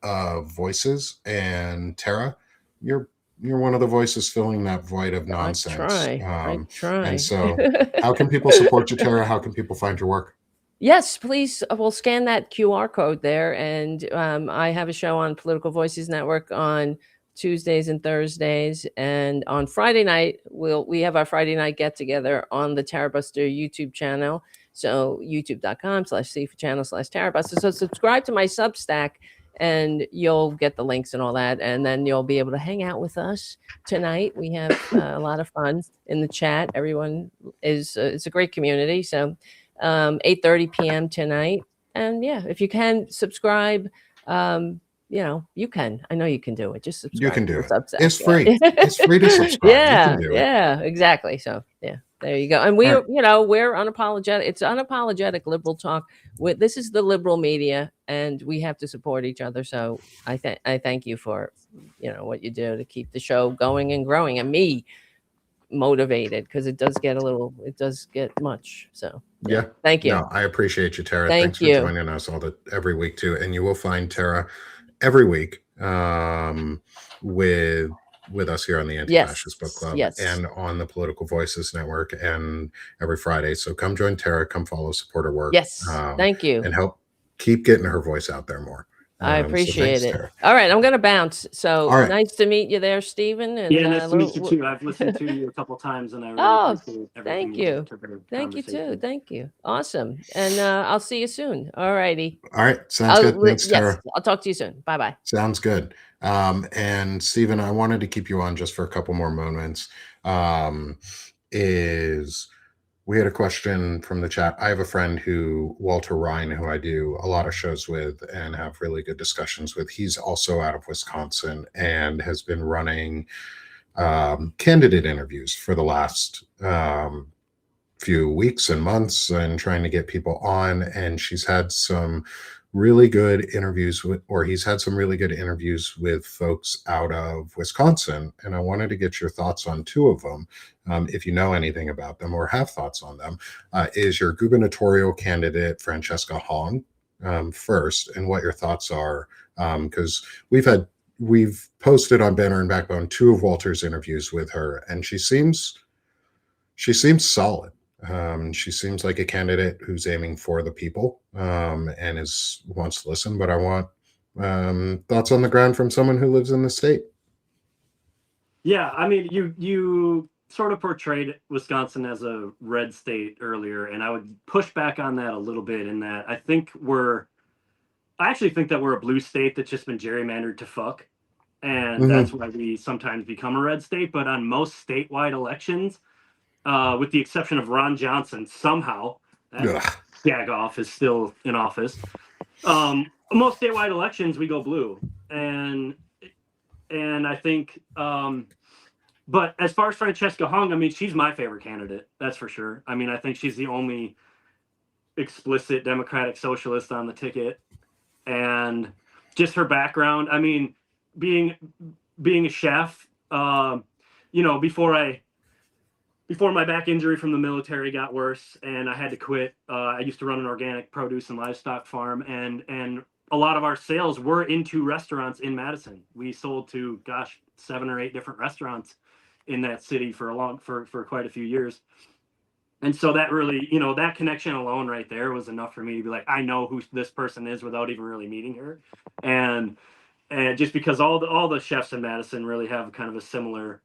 of voices, and Tara, you're one of the voices filling that void of nonsense. I try. And so how can people support you, Tara? How can people find your work? Yes, please. We'll scan that QR code there. And I have a show on Political Voices Network on Tuesdays and Thursdays. And on Friday night, we have our Friday night get together on the Tara Buster YouTube channel. So youtube.com/channel/Tara Buster. So subscribe to my Substack, and you'll get the links and all that. And then you'll be able to hang out with us tonight. We have a lot of fun in the chat. Everyone it's a great community. So 8:30 p.m. tonight. And yeah, if you can subscribe, you know, you can. I know you can do it. Just subscribe. You can do to it. the Substack. It's free. It's free to subscribe. Yeah, You can do it. yeah, exactly. So yeah, there you go. And we, Right. you know, we're unapologetic. It's unapologetic liberal talk. This is the liberal media, and we have to support each other. So I thank you for, you know, what you do to keep the show going and growing, and me motivated, because it does get much. So Yeah. thank you. No, I appreciate you, Tara. Thank Thanks you. for joining us every week too. And you will find Tara every week with us here on the Anti-Fascist Book Club and on the Political Voices Network, and every Friday. So come join Tara, come follow, support her work. Yes. Thank you. And help keep getting her voice out there more. I appreciate it. Tara. All right, I'm going to bounce. So nice to meet you there, Stephen. And, yeah, nice to meet you too. I've listened to you a couple times, and I really appreciate everything. Thank you. Thank you too. Thank you. Awesome. And I'll see you soon. All righty. All right. Sounds good. Thanks, Tara. Yes, I'll talk to you soon. Bye-bye. Sounds good. And Stephen, I wanted to keep you on just for a couple more moments. We had a question from the chat. I have a friend Walter Ryan, who I do a lot of shows with and have really good discussions with. He's also out of Wisconsin and has been running candidate interviews for the last few weeks and months and trying to get people on. And he's had some really good interviews with folks out of Wisconsin. And I wanted to get your thoughts on two of them. If you know anything about them or have thoughts on them, is your gubernatorial candidate, Francesca Hong, first, and what your thoughts are. Because we've posted on Banner and Backbone 2 of Walter's interviews with her, and she seems solid. She seems like a candidate who's aiming for the people and wants to listen, but I want thoughts on the ground from someone who lives in the state. Yeah, I mean, you sort of portrayed Wisconsin as a red state earlier, and I would push back on that a little bit in that I actually think that we're a blue state that's just been gerrymandered to fuck. And that's why we sometimes become a red state. But on most statewide elections, with the exception of Ron Johnson, somehow, Jagoff is still in office. Most statewide elections, we go blue. And I think, but as far as Francesca Hong, I mean, she's my favorite candidate. That's for sure. I mean, I think she's the only explicit democratic socialist on the ticket. And just her background, I mean, being a chef, you know, before my back injury from the military got worse and I had to quit, I used to run an organic produce and livestock farm, and a lot of our sales were into restaurants in Madison. We sold to 7 or 8 different restaurants in that city for quite a few years. And so that really, you know, that connection alone right there was enough for me to be like, I know who this person is without even really meeting her. And just because all the chefs in Madison really have kind of a similar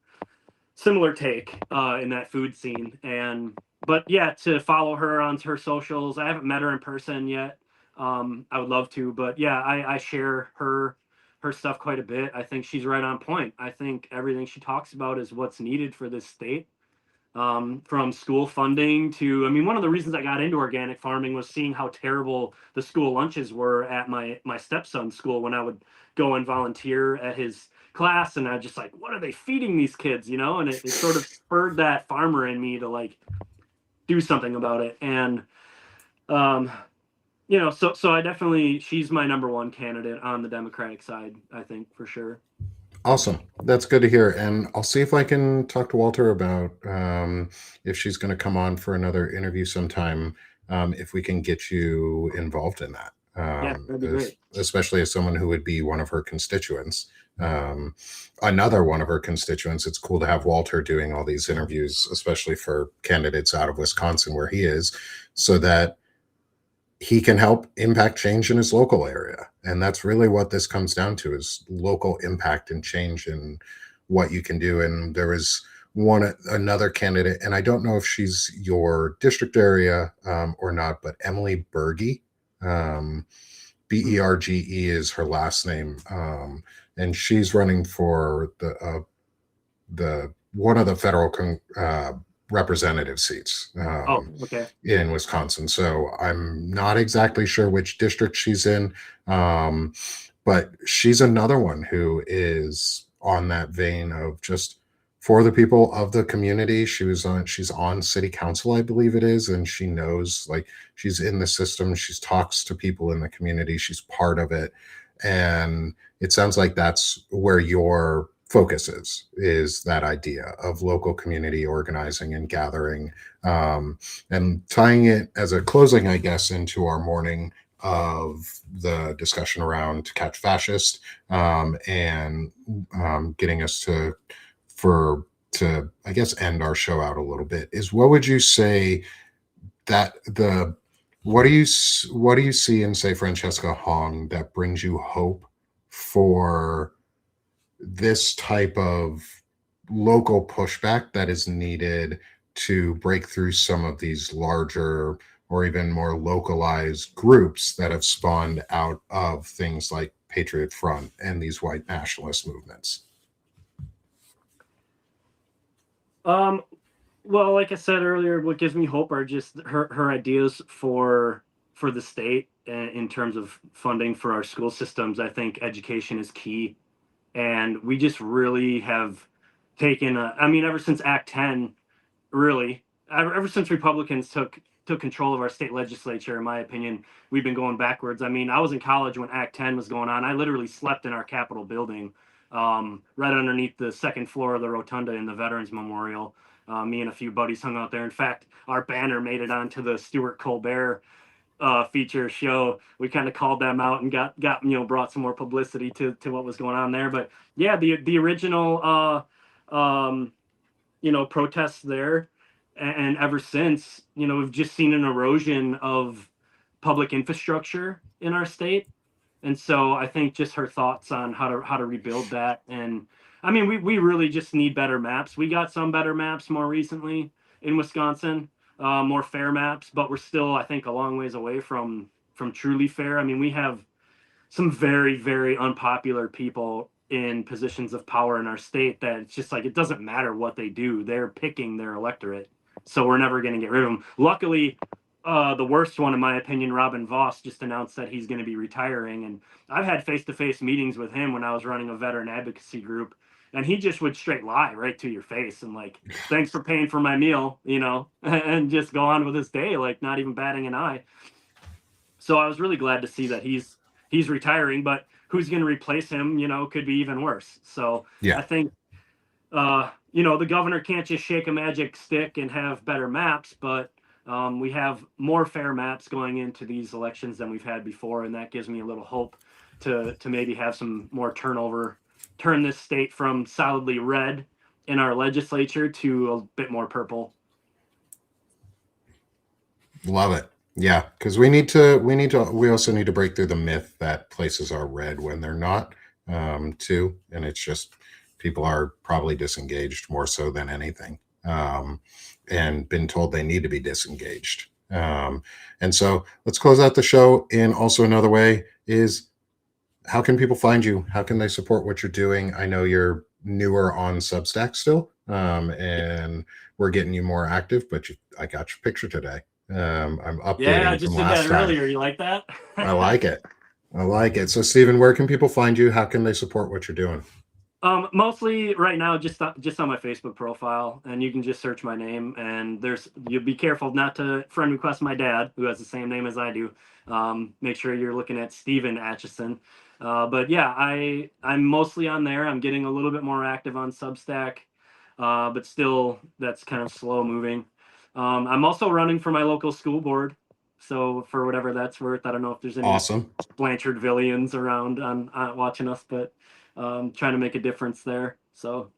take in that food scene. But yeah, to follow her on her socials, I haven't met her in person yet. I would love to, but yeah, I share her stuff quite a bit. I think she's right on point. I think everything she talks about is what's needed for this state. From school funding to, I mean, one of the reasons I got into organic farming was seeing how terrible the school lunches were at my stepson's school when I would go and volunteer at his class, and I just like, what are they feeding these kids, you know? And it sort of spurred that farmer in me to like do something about it. And you know, so I definitely, she's my number one candidate on the Democratic side, I think, for sure. Awesome. That's good to hear. And I'll see if I can talk to Walter about if she's going to come on for another interview sometime, if we can get you involved in that. Yeah, that'd be great. Especially as someone who would be one of her constituents. Another one of her constituents. It's cool to have Walter doing all these interviews, especially for candidates out of Wisconsin where he is, so that he can help impact change in his local area. And that's really what this comes down to, is local impact and change in what you can do. And there was another candidate, and I don't know if she's your district area or not, but Emily Berge, Berge is her last name. And she's running for the one of the federal representative seats in Wisconsin. So I'm not exactly sure which district she's in, but she's another one who is on that vein of just for the people of the community. She's on city council, I believe it is, and she knows, like, she's in the system, she talks to people in the community, she's part of it. And it sounds like that's where your focus is that idea of local community organizing and gathering, and tying it as a closing, I guess, into our morning of the discussion around To Catch Fascist, and getting us to I guess end our show out a little bit, is what would you say that what do you see in, say, Francesca Hong that brings you hope for this type of local pushback that is needed to break through some of these larger or even more localized groups that have spawned out of things like Patriot Front and these white nationalist movements? Well, like I said earlier, what gives me hope are just her ideas for the state in terms of funding for our school systems. I think education is key, and we just really have taken I mean, ever since Act 10, really, ever since Republicans took control of our state legislature, in my opinion, we've been going backwards. I mean, I was in college when Act 10 was going on. I literally slept in our Capitol building, right underneath the second floor of the rotunda in the Veterans Memorial. Me and a few buddies hung out there. In fact, our banner made it onto the Stuart Colbert feature show. We kind of called them out and got brought some more publicity to what was going on there. But yeah, the original protests there, and ever since, we've just seen an erosion of public infrastructure in our state. And so I think just her thoughts on how to rebuild that. And I mean, we really just need better maps. We got some better maps more recently in Wisconsin, more fair maps, but we're still, I think, a long ways away from truly fair. I mean, we have some very, very unpopular people in positions of power in our state that it's just like, it doesn't matter what they do, they're picking their electorate. So we're never going to get rid of them. Luckily, the worst one, in my opinion, Robin Voss, just announced that he's going to be retiring. And I've had face-to-face meetings with him when I was running a veteran advocacy group. And he just would straight lie right to your face and like, thanks for paying for my meal, and just go on with his day, like not even batting an eye. So I was really glad to see that he's retiring, but who's going to replace him, could be even worse. So yeah. I think, the governor can't just shake a magic stick and have better maps, but we have more fair maps going into these elections than we've had before. And that gives me a little hope to maybe have some more turnover, turn this state from solidly red in our legislature to a bit more purple. Love it. Yeah, because we also need to break through the myth that places are red when they're not, too. And it's just people are probably disengaged more so than anything, and been told they need to be disengaged. And so let's close out the show in also another way is, how can people find you? How can they support what you're doing? I know you're newer on Substack still, and we're getting you more active, but I got your picture today. I'm updating. Yeah, I just did that earlier. You like that? I like it. So Stephen, where can people find you? How can they support what you're doing? Mostly right now, just on my Facebook profile, and you can just search my name. And you'll be careful not to friend request my dad, who has the same name as I do. Make sure you're looking at Stephen Atchison. But yeah, I'm mostly on there. I'm getting a little bit more active on Substack, but still that's kind of slow moving. I'm also running for my local school board, so for whatever that's worth. I don't know if there's any awesome Blanchardvillians around on watching us, but trying to make a difference there. So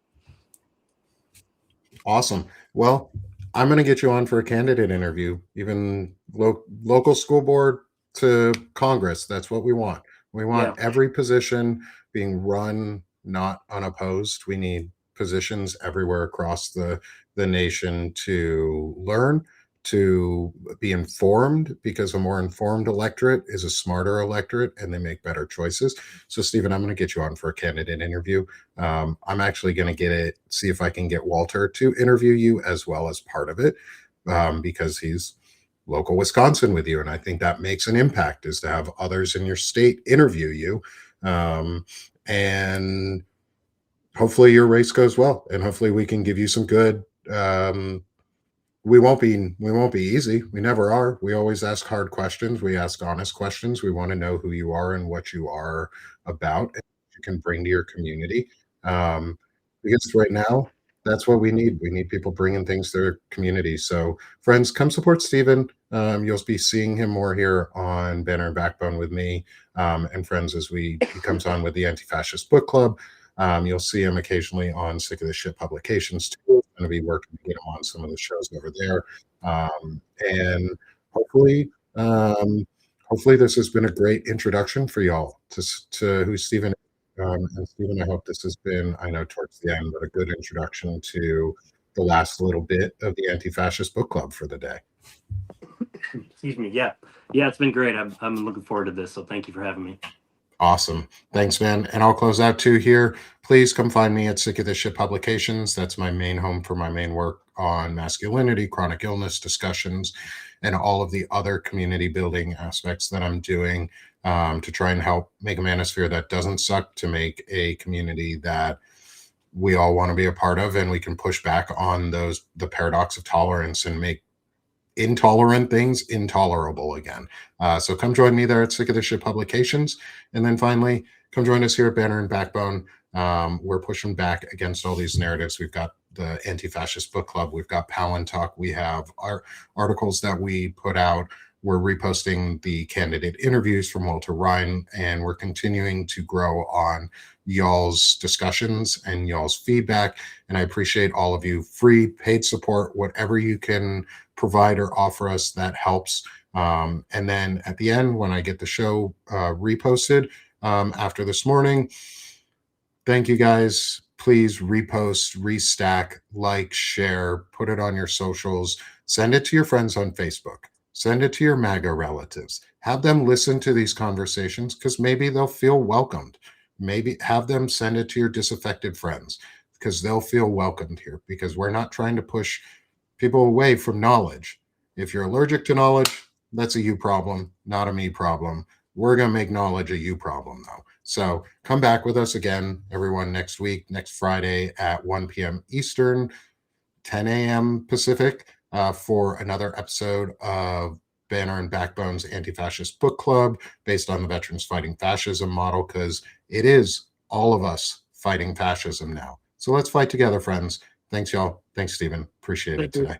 awesome. Well, I'm going to get you on for a candidate interview, even local school board to Congress. That's what we want. We want every position being run, not unopposed. We need positions everywhere across the nation to learn, to be informed, because a more informed electorate is a smarter electorate and they make better choices. So Stephen, I'm going to get you on for a candidate interview. I'm actually going to see if I can get Walter to interview you as well as part of it, because he's local Wisconsin with you. And I think that makes an impact, is to have others in your state interview you. And hopefully your race goes well, and hopefully we can give you some good. We won't be easy. We never are. We always ask hard questions. We ask honest questions. We want to know who you are and what you are about, and what you can bring to your community. Because right now, that's what we need. We need people bringing things to their community. So, friends, come support Stephen. You'll be seeing him more here on Banner and Backbone with me and friends as he comes on with the Anti-Fascist Book Club. You'll see him occasionally on Sick of the Shit publications too. I'm going to be working to get him on some of the shows over there. And hopefully, this has been a great introduction for y'all to who Stephen is. And Stephen, I hope this has been, I know towards the end, but a good introduction to the last little bit of the Anti-Fascist Book Club for the day. Excuse me. Yeah, it's been great. I'm looking forward to this. So thank you for having me. Awesome. Thanks, man. And I'll close out too here. Please come find me at Sick of This Shit Publications. That's my main home for my main work on masculinity, chronic illness discussions, and all of the other community building aspects that I'm doing to try and help make a manosphere that doesn't suck, to make a community that we all want to be a part of, and we can push back on the paradox of tolerance and make intolerant things intolerable again. So come join me there at Sick of This Shit Publications. And then finally, come join us here at Banner and Backbone. We're pushing back against all these narratives. We've got the Anti-Fascist Book Club. We've got Palin Talk. We have our articles that we put out. We're reposting the candidate interviews from Walter Ryan, and we're continuing to grow on y'all's discussions and y'all's feedback. And I appreciate all of you. Free, paid support, whatever you can provide or offer us, that helps. And then at the end, when I get the show reposted after this morning, thank you guys. Please repost, restack, like, share, put it on your socials, send it to your friends on Facebook, send it to your MAGA relatives, have them listen to these conversations because maybe they'll feel welcomed. Maybe have them send it to your disaffected friends because they'll feel welcomed here, because we're not trying to push people away from knowledge. If you're allergic to knowledge, that's a you problem, not a me problem. We're going to make knowledge a you problem, though. So come back with us again, everyone, next week, next Friday at 1 p.m. Eastern, 10 a.m. Pacific, for another episode of Banner and Backbone's Anti-Fascist Book Club, based on the Veterans Fighting Fascism model, because it is all of us fighting fascism now. So let's fight together, friends. Thanks, y'all. Thanks, Stephen. Appreciate it today.